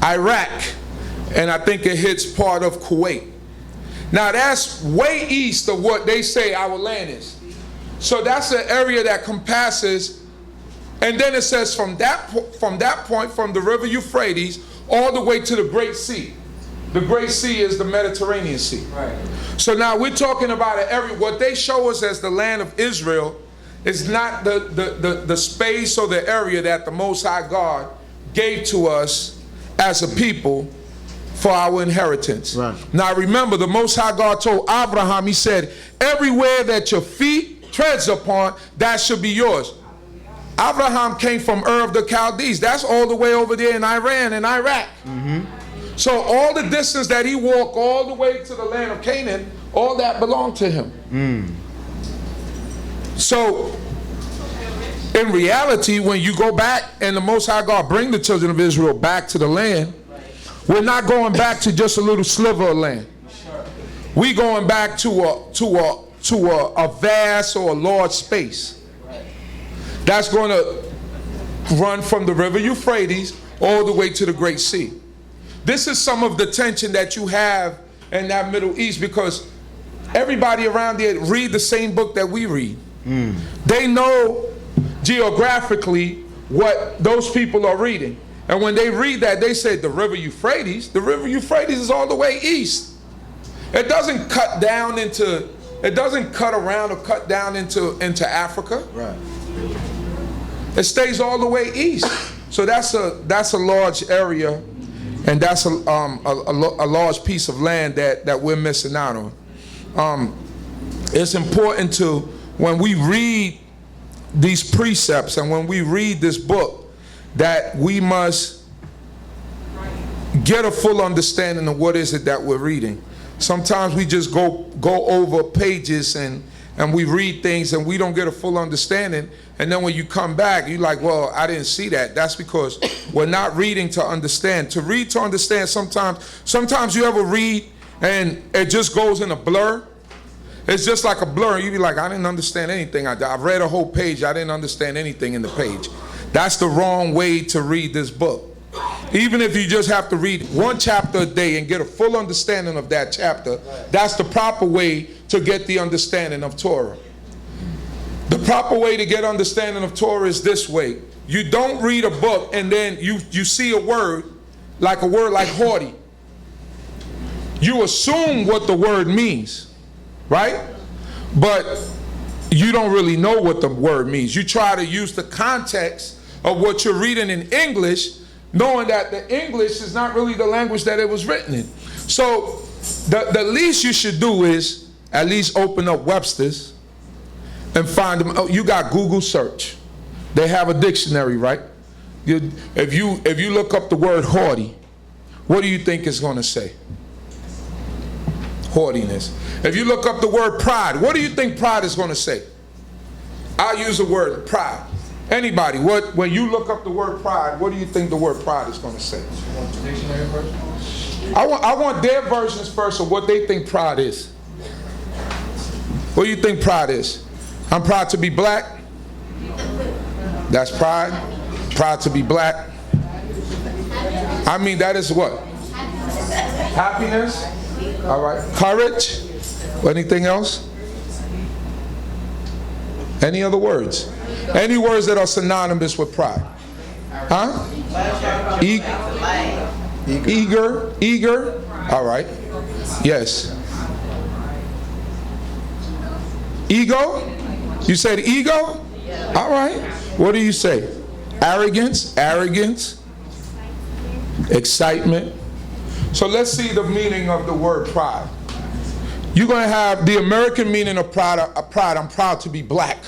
Iraq, and I think it hits part of Kuwait. Now that's way east of what they say our land is. So that's an area that compasses, and then it says from that point, from the river Euphrates, all the way to the Great Sea. The Great Sea is the Mediterranean Sea. Right. So now we're talking about an area. What they show us as the land of Israel is not the space or the area that the Most High God gave to us as a people for our inheritance. Right. Now remember, the Most High God told Abraham, he said, everywhere that your feet treads upon, that should be yours. Abraham came from Ur of the Chaldees. That's all the way over there in Iran and Iraq. So all the distance that he walked all the way to the land of Canaan, all that belonged to him. So in reality, when you go back and the Most High God bring the children of Israel back to the land, we're not going back to just a little sliver of land. We're going back to a vast or a large space that's going to run from the river Euphrates all the way to the Great Sea. This is some of the tension that you have in that Middle East, because everybody around there read the same book that we read. They know geographically what those people are reading. And when they read that, they say the river Euphrates is all the way east. It doesn't cut down into, it doesn't cut around or cut down into Africa. Right. It stays all the way east. So that's a large area, and that's a large piece of land that we're missing out on. It's important to, when we read these precepts and when we read this book, that we must get a full understanding of what is it that we're reading. Sometimes we just go over pages and we read things and we don't get a full understanding, and then when you come back, you're like, well, I didn't see that. That's because we're not reading to understand. To read to understand, sometimes you ever read and it just goes in a blur. It's just like a blur. You be like, I didn't understand anything. I read a whole page. I didn't understand anything in the page. That's the wrong way to read this book. Even if you just have to read one chapter a day and get a full understanding of that chapter, that's the proper way to get the understanding of Torah. The proper way to get understanding of Torah is this way. You don't read a book and then you see a word like haughty. You assume what the word means, right? But you don't really know what the word means. You try to use the context of what you're reading in English, knowing that the English is not really the language that it was written in. So the least you should do is at least open up Webster's and find them. Oh, you got Google search. They have a dictionary, right? If you look up the word haughty, what do you think it's going to say? Haughtiness. If you look up the word pride, what do you think pride is going to say? I'll use the word pride. Anybody, when you look up the word pride, what do you think the word pride is going to say? I want their versions first of what they think pride is. What do you think pride is? I'm proud to be black. That's pride. Proud to be black. I mean, that is what? Happiness. All right. Courage. Anything else? Any other words? Any words that are synonymous with pride? Huh? Eager. All right. Yes. Ego? You said ego? All right. What do you say? Arrogance. Excitement. So let's see the meaning of the word pride. You're going to have the American meaning of pride. I'm proud to be black.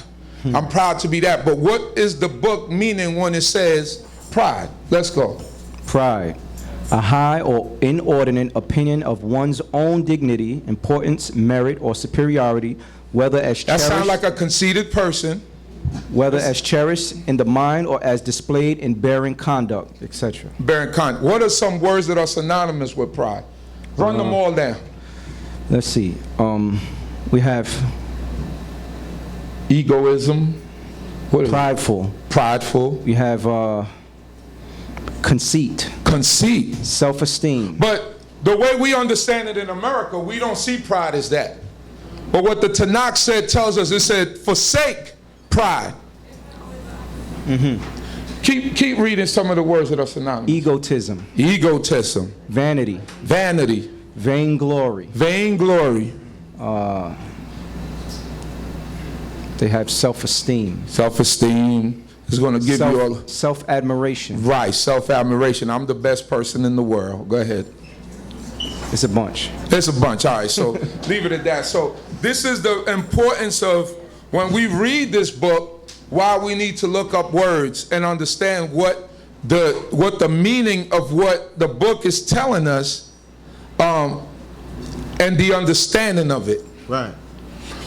I'm proud to be that. But what is the book meaning when it says pride? Let's go. Pride. A high or inordinate opinion of one's own dignity, importance, merit, or superiority, whether as That cherished, sounds like a conceited person. whether as cherished in the mind or as displayed in bearing conduct, etc. Bearing conduct. What are some words that are synonymous with pride? Run them all down. Let's see. We have Egoism. What is prideful. it? Prideful. We have conceit. Conceit. Self-esteem. But the way we understand it in America, we don't see pride as that. But what the Tanakh said tells us, it said, forsake pride. Keep reading some of the words that are synonymous. Egotism. Egotism. Vanity. Vanity. Vainglory. Vainglory. They have self-esteem. Self-esteem is going to give you all... Self-admiration. Right, self-admiration. I'm the best person in the world. Go ahead. It's a bunch. It's a bunch. All right, so leave it at that. So this is the importance of when we read this book, why we need to look up words and understand what the meaning of what the book is telling us, and the understanding of it. Right.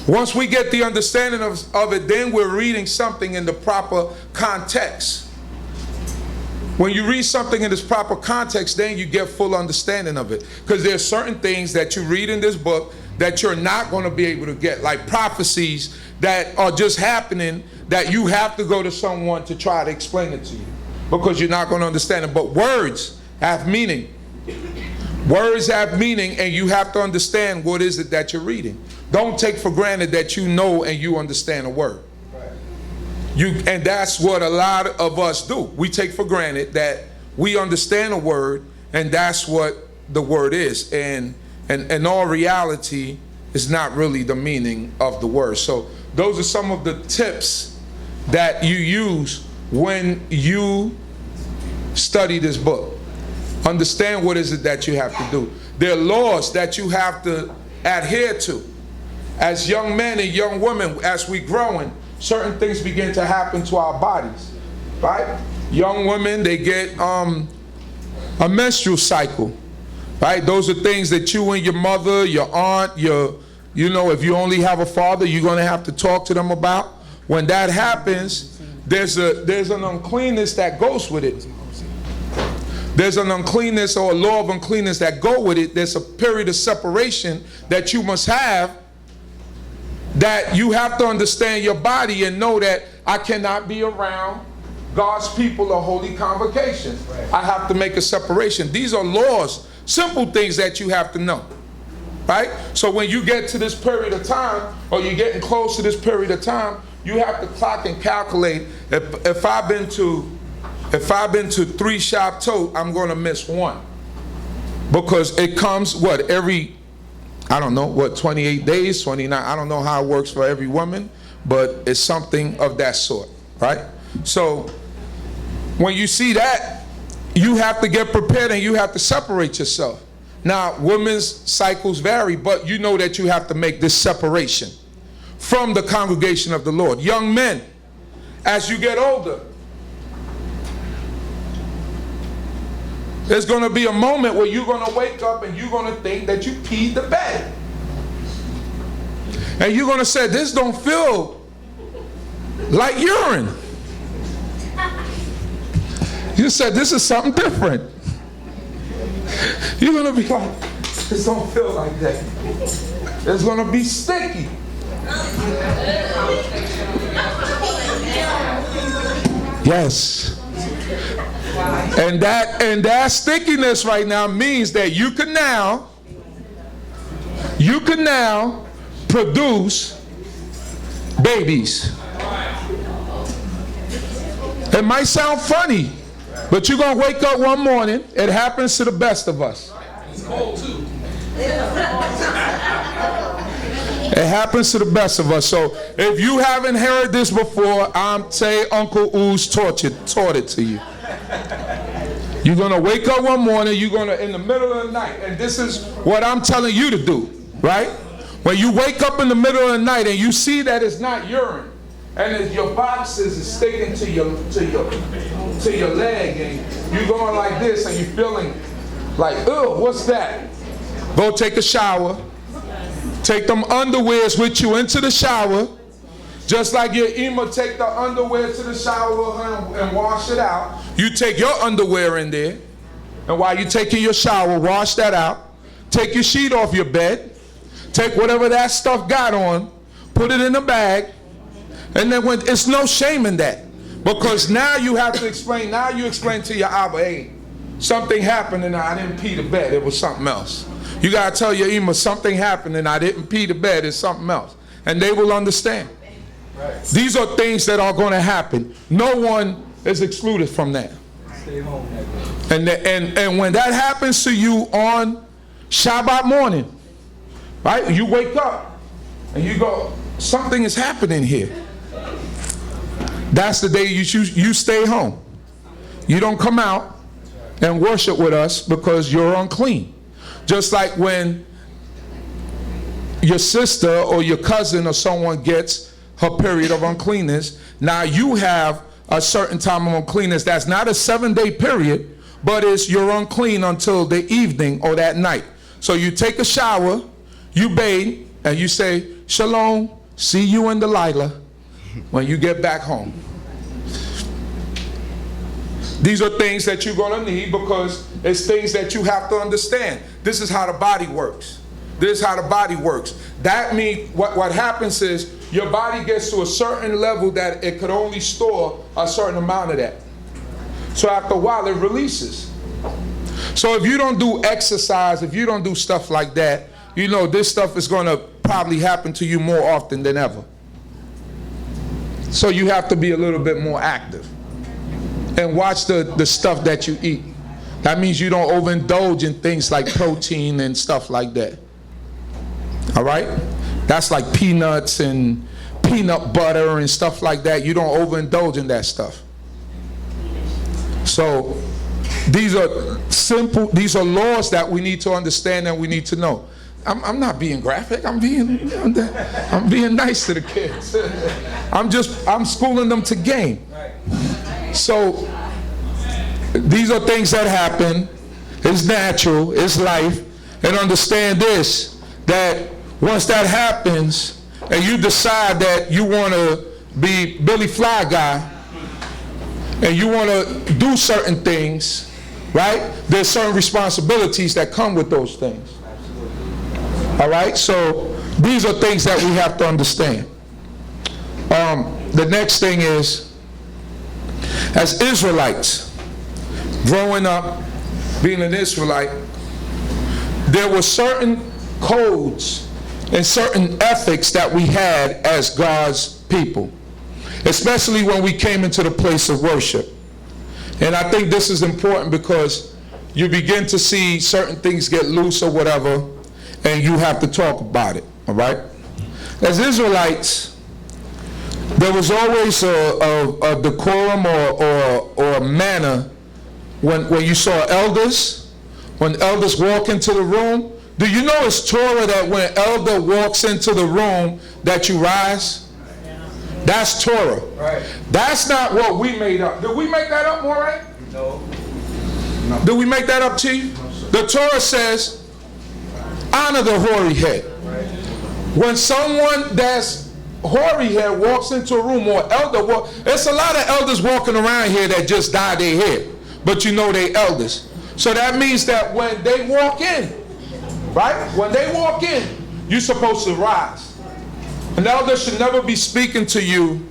Once we get the understanding of it, then we're reading something in the proper context. When you read something in this proper context, then you get full understanding of it. Because there's certain things that you read in this book that you're not going to be able to get, like prophecies that are just happening that you have to go to someone to try to explain it to you, because you're not going to understand it. But words have meaning. Words have meaning, and you have to understand what is it that you're reading. Don't take for granted that you know and you understand a word. And that's what a lot of us do. We take for granted that we understand a word, and that's what the word is. And in all reality, is not really the meaning of the word. So those are some of the tips that you use when you study this book. Understand what is it that you have to do. There are laws that you have to adhere to. As young men and young women, as we growing, certain things begin to happen to our bodies, right? Young women, they get a menstrual cycle, right? Those are things that you and your mother, your aunt, you know, if you only have a father, you're going to have to talk to them about. When that happens, there's an uncleanness that goes with it. There's an uncleanness or a law of uncleanness that go with it. There's a period of separation that you must have, that you have to understand your body and know that I cannot be around God's people or holy convocation. I have to make a separation. These are laws, simple things that you have to know, right? So when you get to this period of time, or you're getting close to this period of time, you have to clock and calculate. If I've been to 3 Shabbatot, I'm going to miss 1, because it comes every, I don't know, 28 days, 29, I don't know how it works for every woman, but it's something of that sort, right? So when you see that, you have to get prepared and you have to separate yourself. Now, women's cycles vary, but you know that you have to make this separation from the congregation of the Lord. Young men, as you get older, there's going to be a moment where you're going to wake up and you're going to think that you peed the bed. And you're going to say, this don't feel like urine. You said, this is something different. You're going to be like, this don't feel like that. It's going to be sticky. Yes. And that stickiness right now means that you can now produce babies. It might sound funny, but you're going to wake up one morning. It happens to the best of us. It's cold too. It happens to the best of us. So if you haven't heard this before, I'm saying Uncle Ooze taught it to you. You're going to wake up one morning, you're going to, in the middle of the night, and this is what I'm telling you to do, right? When you wake up in the middle of the night and you see that it's not urine, and your boxes is sticking to your leg, and you're going like this, and you're feeling like, ugh, what's that? Go take a shower. Take them underwears with you into the shower. Just like your Ima take the underwear to the shower and wash it out. You take your underwear in there, and while you're taking your shower, wash that out. Take your sheet off your bed. Take whatever that stuff got on, put it in a bag, and then when it's no shame in that, because now you have to explain. Now you explain to your Abba, hey, something happened and I didn't pee the bed. It was something else. You gotta tell your Ima something happened and I didn't pee the bed. It's something else, and they will understand. Right. These are things that are going to happen. No one is excluded from that. And when that happens to you on Shabbat morning, right? You wake up and you go, something is happening here. That's the day you stay home. You don't come out and worship with us because you're unclean. Just like when your sister or your cousin or someone gets her period of uncleanness, now you have a certain time of uncleanness. That's not a 7-day period, but it's you're unclean until the evening or that night. So you take a shower, you bathe, and you say, Shalom, see you in Delilah when you get back home. These are things that you're going to need because it's things that you have to understand. This is how the body works. This is how the body works. That means what happens is your body gets to a certain level that it could only store a certain amount of that. So after a while, it releases. So if you don't do exercise, if you don't do stuff like that, you know this stuff is going to probably happen to you more often than ever. So you have to be a little bit more active. And watch the stuff that you eat. That means you don't overindulge in things like protein and stuff like that. All right? That's like peanuts and peanut butter and stuff like that. You don't overindulge in that stuff. So these are simple, these are laws that we need to understand and we need to know. I'm not being graphic. I'm being nice to the kids. I'm schooling them to game. So these are things that happen. It's natural. It's life. And understand this, that once that happens and you decide that you want to be Billy Fly Guy and you want to do certain things, right? There's certain responsibilities that come with those things. All right? So these are things that we have to understand. The next thing is, as Israelites, growing up, being an Israelite, there were certain codes and certain ethics that we had as God's people, especially when we came into the place of worship. And I think this is important because you begin to see certain things get loose or whatever, and you have to talk about it, all right? As Israelites, there was always a decorum or a manner when you saw elders, when elders walk into the room. Do you know it's Torah that when an elder walks into the room that you rise? That's Torah. Right. That's not what we made up. Did we make that up, Moray? No. Did we make that up to you? The Torah says, honor the hoary head. Right. When someone that's hoary head walks into a room, or elder walk, there's a lot of elders walking around here that just dyed their hair, but you know they elders. So that means that when they walk in, right? When they walk in, you're supposed to rise. An elder should never be speaking to you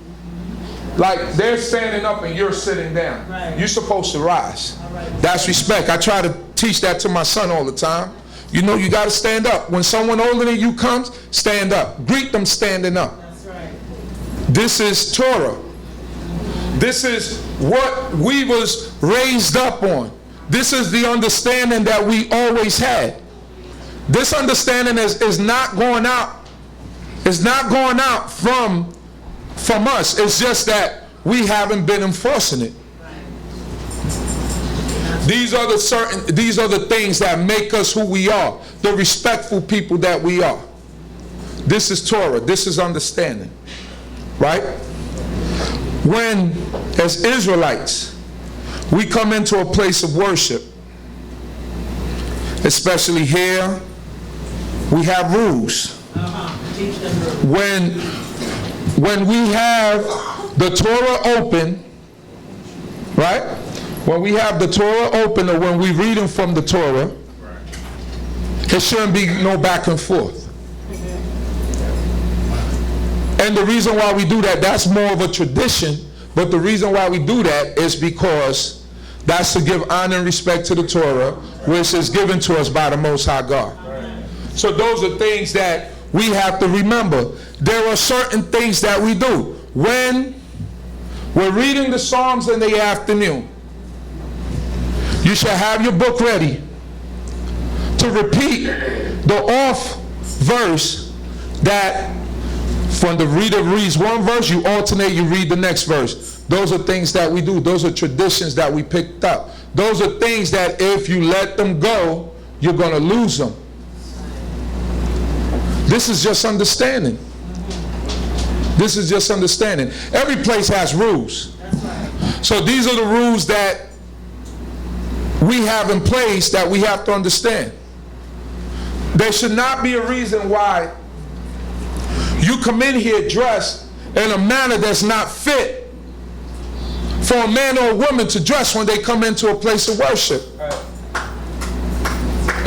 like they're standing up and you're sitting down. Right. You're supposed to rise. Right. That's respect. I try to teach that to my son all the time. You know, you got to stand up. When someone older than you comes, stand up. Greet them standing up. That's right. This is Torah. This is what we was raised up on. This is the understanding that we always had. This understanding is not going out. It's not going out from us. It's just that we haven't been enforcing it. These are the things that make us who we are, the respectful people that we are. This is Torah. This is understanding. Right? When, as Israelites, we come into a place of worship, especially here, we have rules. When we have the Torah open, right? When we have the Torah open, or when we're reading from the Torah, it shouldn't be no back and forth. And the reason why we do that, that's more of a tradition, but the reason why we do that is because that's to give honor and respect to the Torah, which is given to us by the Most High God. So those are things that we have to remember. There are certain things that we do. When We're reading the Psalms in the afternoon. You shall have your book ready to repeat the off verse that when the reader reads one verse, you alternate, you read the next verse. Those are things that we do. Those are traditions that we picked up. Those are things that if you let them go, you're going to lose them. This is just understanding. This is just understanding. Every place has rules. So these are the rules that we have in place that we have to understand. There should not be a reason why you come in here dressed in a manner that's not fit for a man or a woman to dress when they come into a place of worship.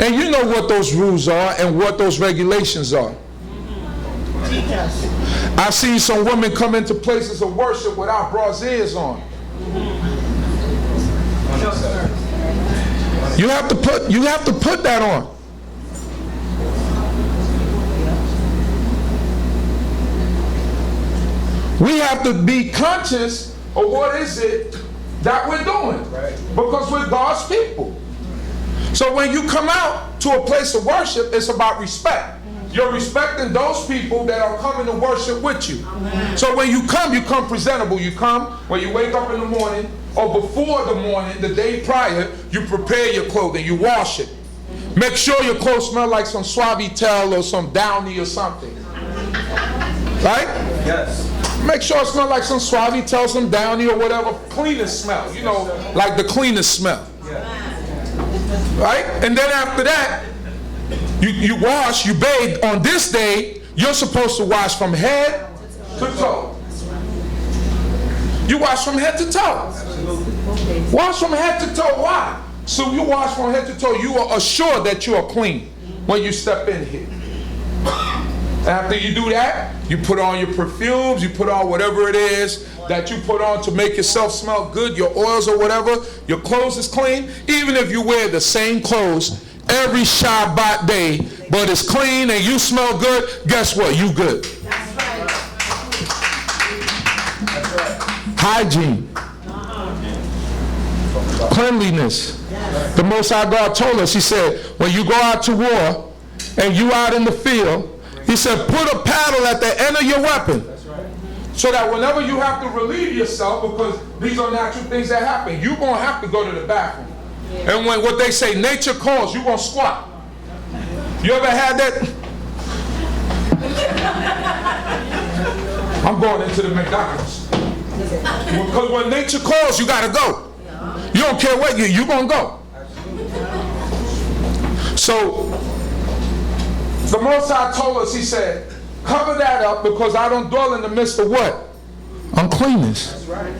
And you know what those rules are and what those regulations are. I've seen some women come into places of worship without brasiers on. You have to put that on. We have to be conscious of what is it that we're doing, because we're God's people. So when you come out to a place of worship, it's about respect. You're respecting those people that are coming to worship with you. So when you come presentable. You come when you wake up in the morning or before the morning, the day prior, you prepare your clothing, you wash it. Make sure your clothes smell like some Suavitel or some Downy or something. Right? Yes. Make sure it smells like some Suavitel, some Downy or whatever cleanest smell. You know, like the cleanest smell. Right? And then after that, you wash, you bathe. On this day, you're supposed to wash from head to toe. You wash from head to toe. Wash from head to toe. Why? So you wash from head to toe, you are assured that you are clean when you step in here. After you do that, you put on your perfumes, you put on whatever it is that you put on to make yourself smell good, your oils or whatever. Your clothes is clean. Even if you wear the same clothes every Shabbat day, but it's clean and you smell good, guess what? You good. That's right. Hygiene. Cleanliness. The Most High God told us, he said, when you go out to war and you out in the field, he said, put a paddle at the end of your weapon. So that whenever you have to relieve yourself, because these are natural things that happen, you're going to have to go to the bathroom. And when what they say, nature calls, you're going to squat. You ever had that? I'm going into the McDonald's. Because when nature calls, you got to go. You don't care what you're going to go. So, the Most High told us, he said, cover that up because I don't dwell in the midst of what? Uncleanness. That's right.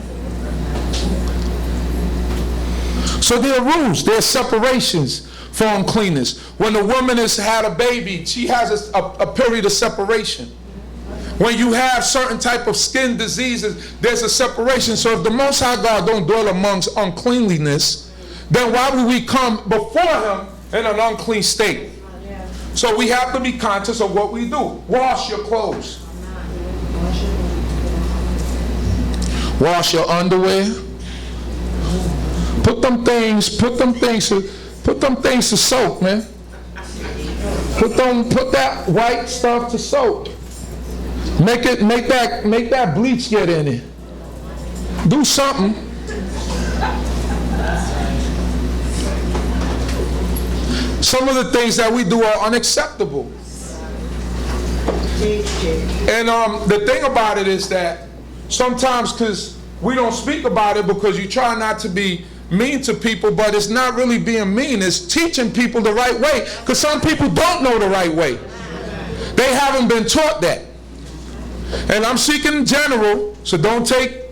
So there are rules, there are separations for uncleanness. When a woman has had a baby, she has a period of separation. When you have certain type of skin diseases, there's a separation. So if the Most High God don't dwell amongst uncleanliness, then why would we come before him in an unclean state? So we have to be conscious of what we do. Wash your clothes. Wash your underwear. Put them things to soak, man. Put that white stuff to soak. Make that bleach get in it. Do something. Some of the things that we do are unacceptable. And the thing about it is that sometimes, because we don't speak about it because you try not to be mean to people, but it's not really being mean, it's teaching people the right way, because some people don't know the right way. They haven't been taught that. And I'm speaking in general, so don't take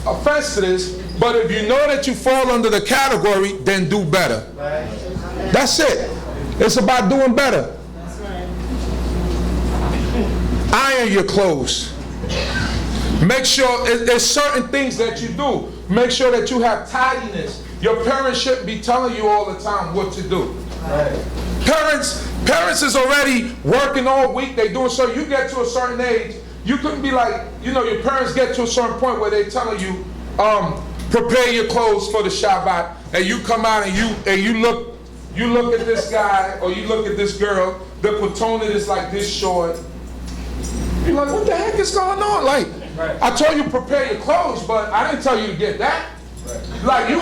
offense to this, but if you know that you fall under the category, then do better. That's it. It's about doing better. Iron your clothes. Make sure there's certain things that you do. Make sure that you have tidiness. Your parents shouldn't be telling you all the time what to do. Parents is already working all week. They doing so. You get to a certain age, you couldn't be like, you know, your parents get to a certain point where they're telling you, prepare your clothes for the Shabbat, and you come out and you look at this guy or you look at this girl, the patona is like this short. You're like, what the heck is going on? Like, I told you prepare your clothes, but I didn't tell you to get that. Like you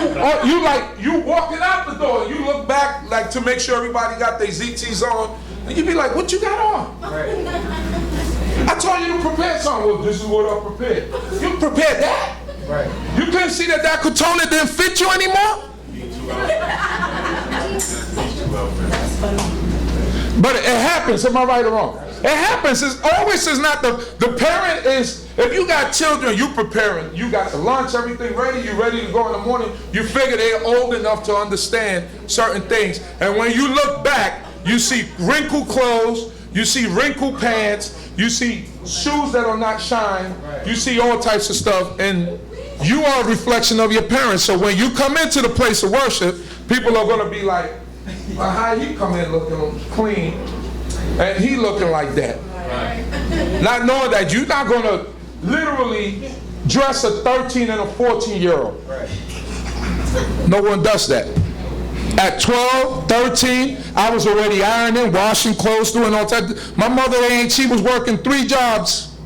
walking out the door, you look back like to make sure everybody got their ZTs on, and you be like, what you got on? I told you to prepare something. Well, this is what I prepared. You prepared that? You couldn't see that katona didn't fit you anymore? But it happens, am I right or wrong? It happens. It's always is not the parent is, if you got children, you preparing, you got the lunch, everything ready, you ready to go in the morning, you figure they're old enough to understand certain things. And when you look back, you see wrinkled clothes, you see wrinkled pants, you see shoes that are not shined, you see all types of stuff, and you are a reflection of your parents. So when you come into the place of worship, people are going to be like, well, how he come in looking clean and he looking like that? Not knowing that you're not going to literally dress a 13 and a 14-year-old. No one does that. At 12, 13, I was already ironing, washing clothes, doing all that. My mother, she was working 3 jobs.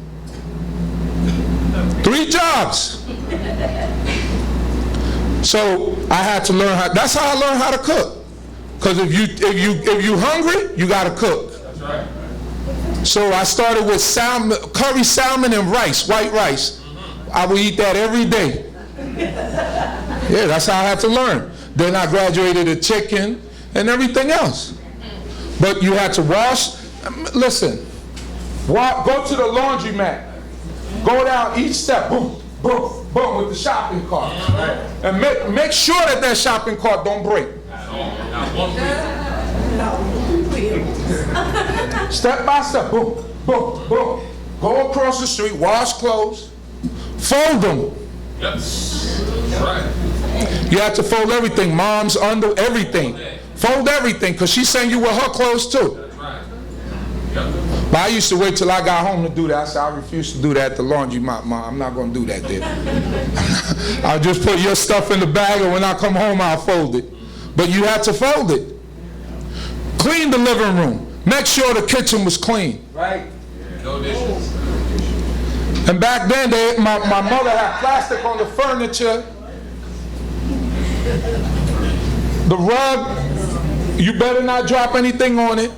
3 jobs. So I had to learn how. That's how I learned how to cook. Because if you hungry, you gotta cook. That's right. So I started with salmon, curry salmon and rice, white rice. I would eat that every day. Yeah, that's how I had to learn. Then I graduated to chicken and everything else. But you had to wash. Listen, go to the laundromat. Go down each step. Boom, boom, boom with the shopping cart. And make sure that shopping cart don't break. Step by step. Boom, boom, boom. Go across the street. Wash clothes. Fold them. Yes. Right. You have to fold everything. Mom's under everything. Fold everything, because she's saying you with her clothes too. But I used to wait till I got home to do that. I said, I refuse to do that at the laundry. Mom, I'm not going to do that there. I'll just put your stuff in the bag, and when I come home, I'll fold it. But you have to fold it. Clean the living room. Make sure the kitchen was clean. Right? No dishes. And back then, my mother had plastic on the furniture. The rug, you better not drop anything on it.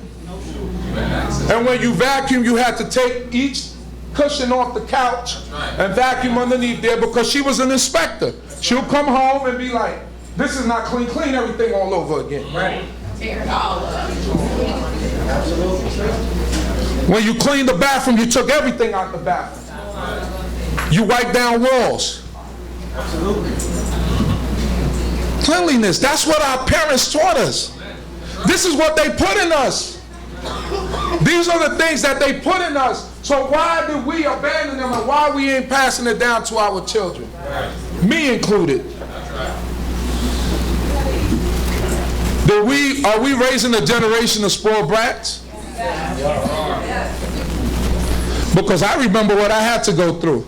And when you vacuum, you had to take each cushion off the couch and vacuum underneath there, because she was an inspector. She'll come home and be like, this is not clean, clean everything all over again. Right. Tear it all up. When you cleaned the bathroom, you took everything out the bathroom. You wiped down walls. Absolutely. Cleanliness, that's what our parents taught us. This is what they put in us. These are the things that they put in us. So why did we abandon them, and why we ain't passing it down to our children? Me included. Are we raising a generation of spoiled brats? Because I remember what I had to go through.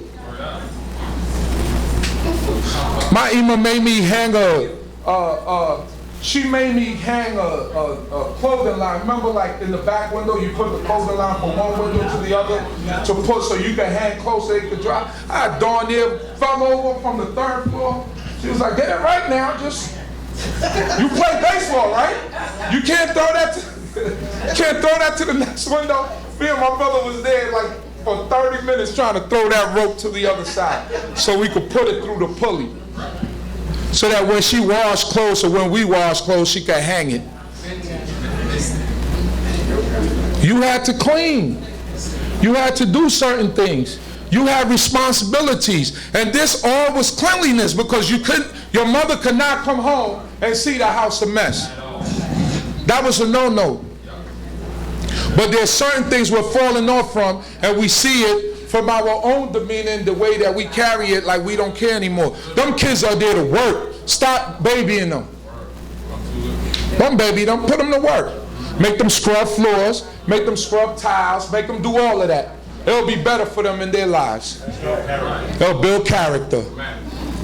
My imam made me hang she made me hang a clothing line. Remember, like in the back window, you put the clothing line from one window to the other to put so you can hang close so they could dry. I darn near fell over from the 3rd floor. She was like, get it right now, just, you play baseball, right? You can't throw that to the next window. Me and my brother was there like for 30 minutes trying to throw that rope to the other side so we could put it through the pulley. So that when she washed clothes or when we wash clothes, she could hang it. You had to clean. You had to do certain things. You had responsibilities. And this all was cleanliness, because your mother could not come home and see the house a mess. That was a no-no. But there's certain things we're falling off from, and we see it from our own demeanor and the way that we carry it, like we don't care anymore. Them kids are there to work. Stop babying them. Don't baby them, put them to work. Make them scrub floors, make them scrub tiles, make them do all of that. it'll be better for them in their lives. It'll build character.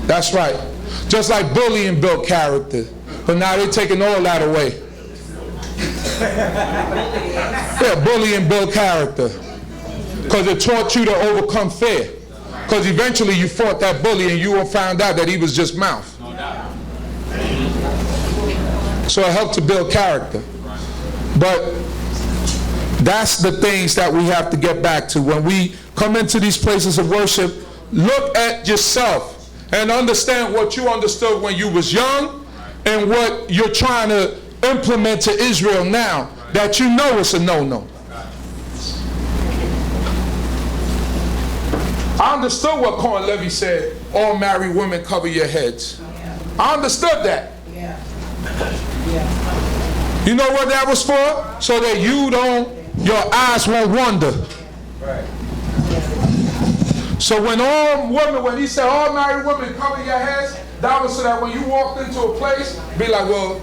That's right. Just like bullying built character. But now they're taking all that away. Yeah, bullying built character. Because it taught you to overcome fear. Because eventually you fought that bully and you found out that he was just mouth. So it helped to build character. But that's the things that we have to get back to. When we come into these places of worship, look at yourself and understand what you understood when you was young and what you're trying to implement to Israel now, that you know it's a no-no. I understood what Corn Levy said, all married women cover your heads. I understood that. You know what that was for? So that your eyes won't wander. So when he said all married women cover your heads, that was so that when you walked into a place, be like, well,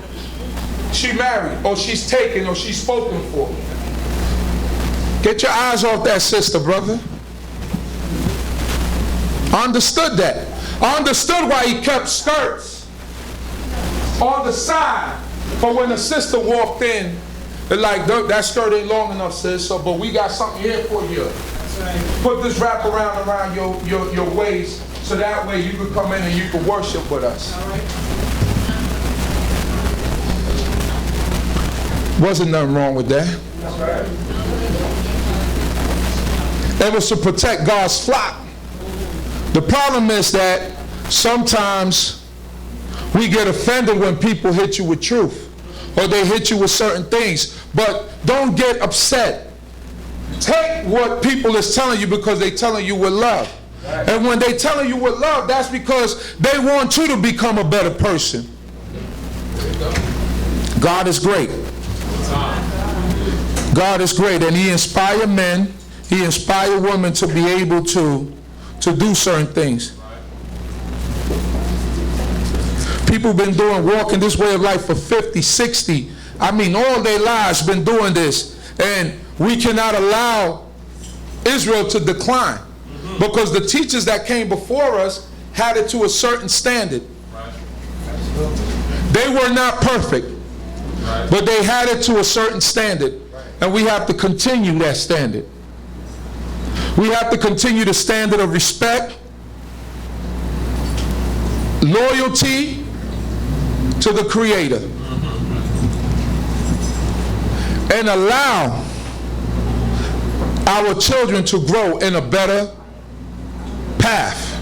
she married, or she's taken, or she's spoken for. Get your eyes off that sister, brother. I understood that. I understood why he kept skirts on the side. But when the sister walked in, they're like, that skirt ain't long enough, sis, but we got something here for you. Put this wrap around your waist, so that way you can come in and you can worship with us. Wasn't nothing wrong with that. It was to protect God's flock. The problem is that sometimes we get offended when people hit you with truth, or they hit you with certain things. But don't get upset. Take what people is telling you because they're telling you with love. And when they're telling you with love, that's because they want you to become a better person. God is great. God is great, and He inspired men, He inspired women to be able to do certain things. People been walking this way of life for 50, 60, all their lives been doing this. And we cannot allow Israel to decline. Because the teachers that came before us had it to a certain standard. They were not perfect, but they had it to a certain standard. And we have to continue that standard. We have to continue the standard of respect, loyalty to the Creator, and allow our children to grow in a better path.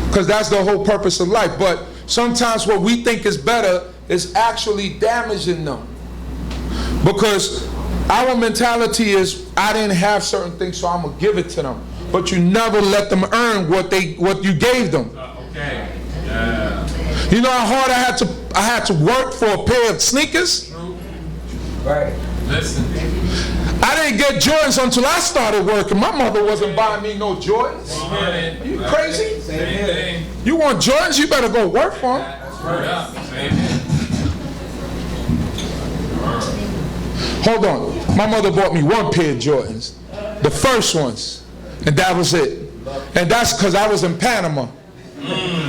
Because that's the whole purpose of life. But sometimes what we think is better is actually damaging them. Because our mentality is, I didn't have certain things, so I'm going to give it to them. But you never let them earn what you gave them. Okay. Yeah. You know how hard I had to work for a pair of sneakers? Right. Listen. I didn't get Jordans until I started working. My mother wasn't buying me no Jordans. Amen. You crazy? Same thing. You want Jordans? You better go work for them. Word up. Same thing. Hold on. My mother bought me one pair of Jordans. The first ones. And that was it. And that's because I was in Panama.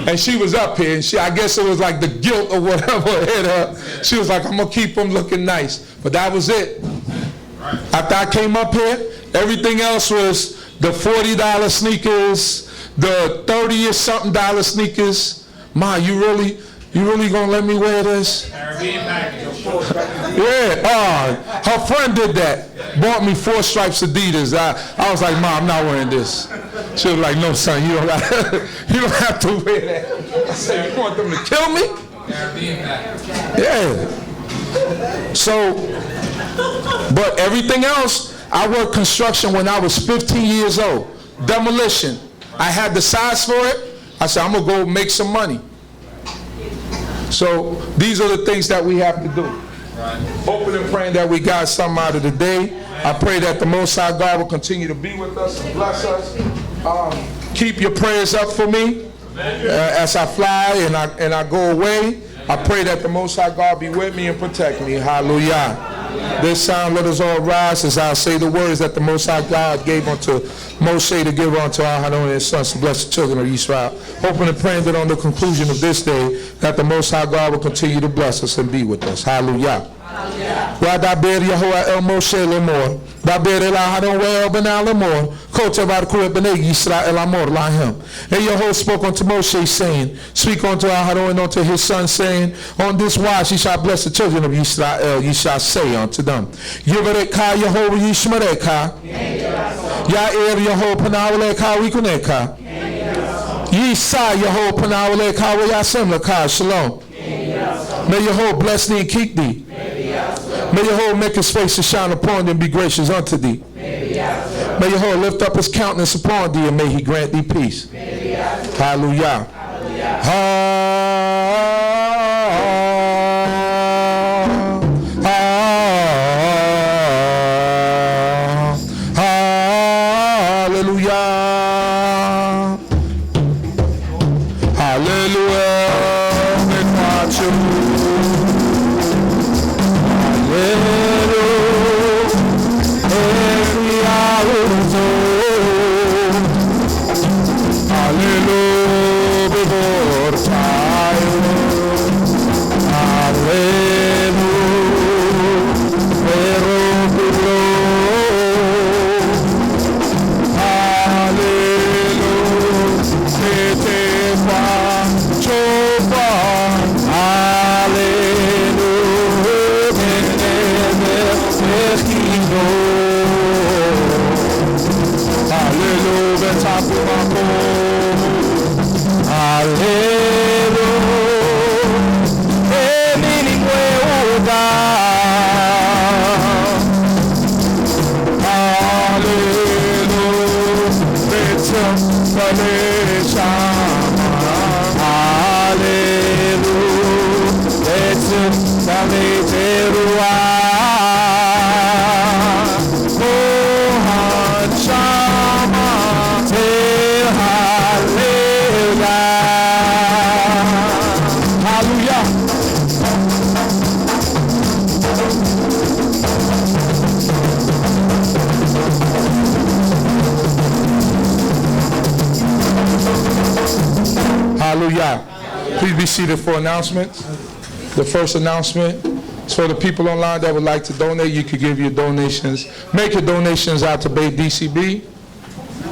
And she was up here, and I guess it was like the guilt or whatever hit her. She was like, I'm going to keep them looking nice. But that was it. After I came up here, everything else was the $40 sneakers, the $30 something sneakers. Ma, you really gonna let me wear this? Yeah, her friend did that. Bought me 4 stripes Adidas. I was like, Ma, I'm not wearing this. She was like, no, son, you don't have to wear that. I said, you want them to kill me? Yeah. So, but everything else, I worked construction when I was 15 years old. Demolition. I had the size for it. I said, I'm going to go make some money. So these are the things that we have to do. Hoping and praying that we got something out of the day. I pray that the Most High God will continue to be with us and bless us. Keep your prayers up for me as I fly and I go away. I pray that the Most High God be with me and protect me. Hallelujah. This time let us all rise as I say the words that the Most High God gave unto Moshe to give unto Aaron and his sons to bless the children of Israel. Hoping and praying that on the conclusion of this day that the Most High God will continue to bless us and be with us. Hallelujah. Wadaber Yahuwah El Moshe Lemor. Daber El Ahadon El Benal Lemor. Kotavar Kuet Bene Yisrael Amor Lahem. And Yahuwah spoke unto Moshe, saying, speak unto Ahadon and unto his son, saying, on this wise ye shall bless the children of Yisrael. Ye shall say unto them, Yivareka Yahuwah Yishmareka. Ya'er Yahuwah Panawaleka Wikuneka. Yisa Yahuwah Panawaleka Wayasem Leka. Shalom. May Yahuwah bless thee and keep thee. May Yahuwah make his face to shine upon thee and be gracious unto thee. May Yahuwah lift up his countenance upon thee and may he grant thee peace. Hallelujah. Hallelujah. Hallelujah. Hallelujah. Please be seated for announcements. The first announcement is for the people online that would like to donate. You could give your donations. Make your donations out to D.C.B.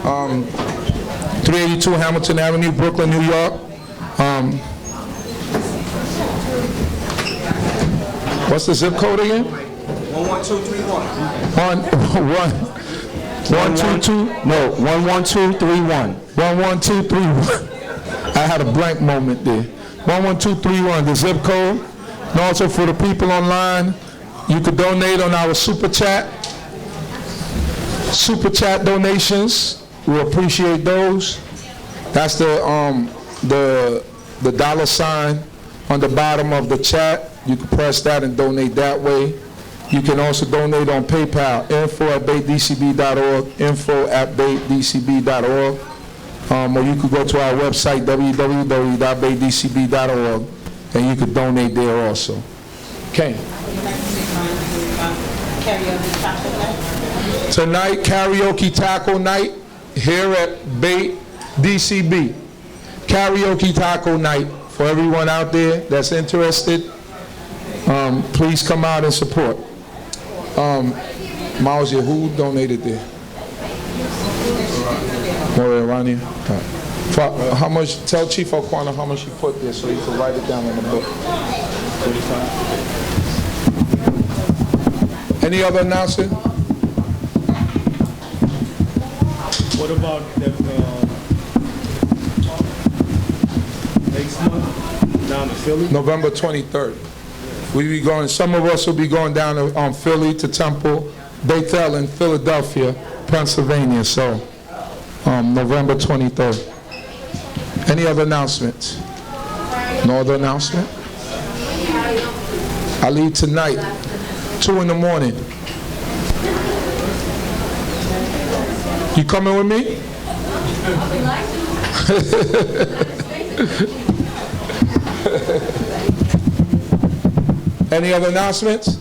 382 Hamilton Avenue, Brooklyn, New York. What's the zip code again? 11231. 11231. 11231. I had a blank moment there. 11231, the zip code. And also for the people online, you could donate on our super chat. Super chat donations, we appreciate those. That's the dollar sign on the bottom of the chat. You can press that and donate that way. You can also donate on PayPal, info@baitdcb.org, info@baitdcb.org. Or you could go to our website, www.baitdcb.org, and you could donate there also. Okay. Tonight, karaoke taco night here at Bait D.C.B. Karaoke taco night for everyone out there that's interested. Please come out and support. Mausia, who donated there? Maria Rania. How much? Tell Chief O'Quana how much you put there so you can write it down in the book. 35. Any other announcement? What about the next month down to Philly? November 23rd. We be going. Some of us will be going down to Philly to Temple, Bethel, and Philadelphia, Pennsylvania. So November 23rd. Any other announcements? No other announcement? I leave tonight, 2 in the morning. You coming with me? Any other announcements?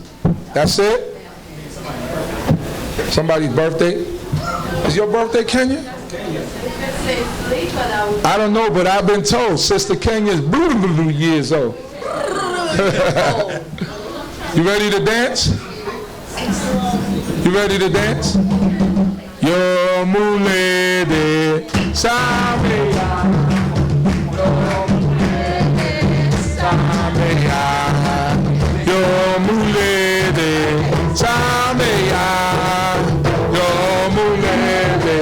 That's it? Somebody's birthday? Is your birthday, Kenya? I don't know, but I've been told Sister Kenya's years old. You ready to dance? You ready to dance? Yo mulede sameya, yo mulede sameya, yo mulede sameya, yo mulede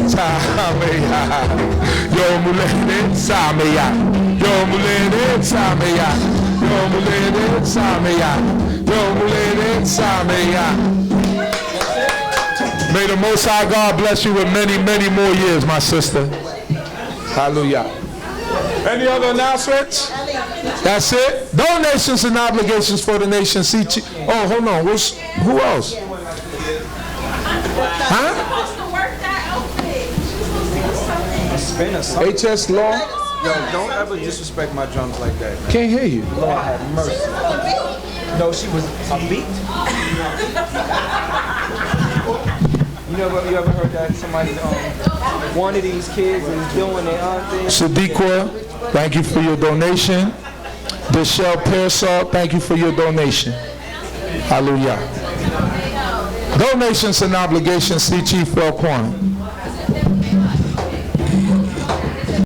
sameya, yo mulede sameya, yo mulede sameya, yo mulede sameya, yo mulede sameya. May the Most High God bless you with many, many more years, my sister. Hallelujah. Any other announcements? That's it? Donations and obligations for the nation. Oh, hold on. Who else? Huh? HS Law? Yo, don't ever disrespect my drums like that, man. Can't hear you. Lord have mercy. No, she was a beat. You ever heard that somebody, one of these kids is doing their own thing? Sadiqa, thank you for your donation. Deshelle Pearsall, thank you for your donation. Hallelujah. Donations and obligations, see Chief Felquan.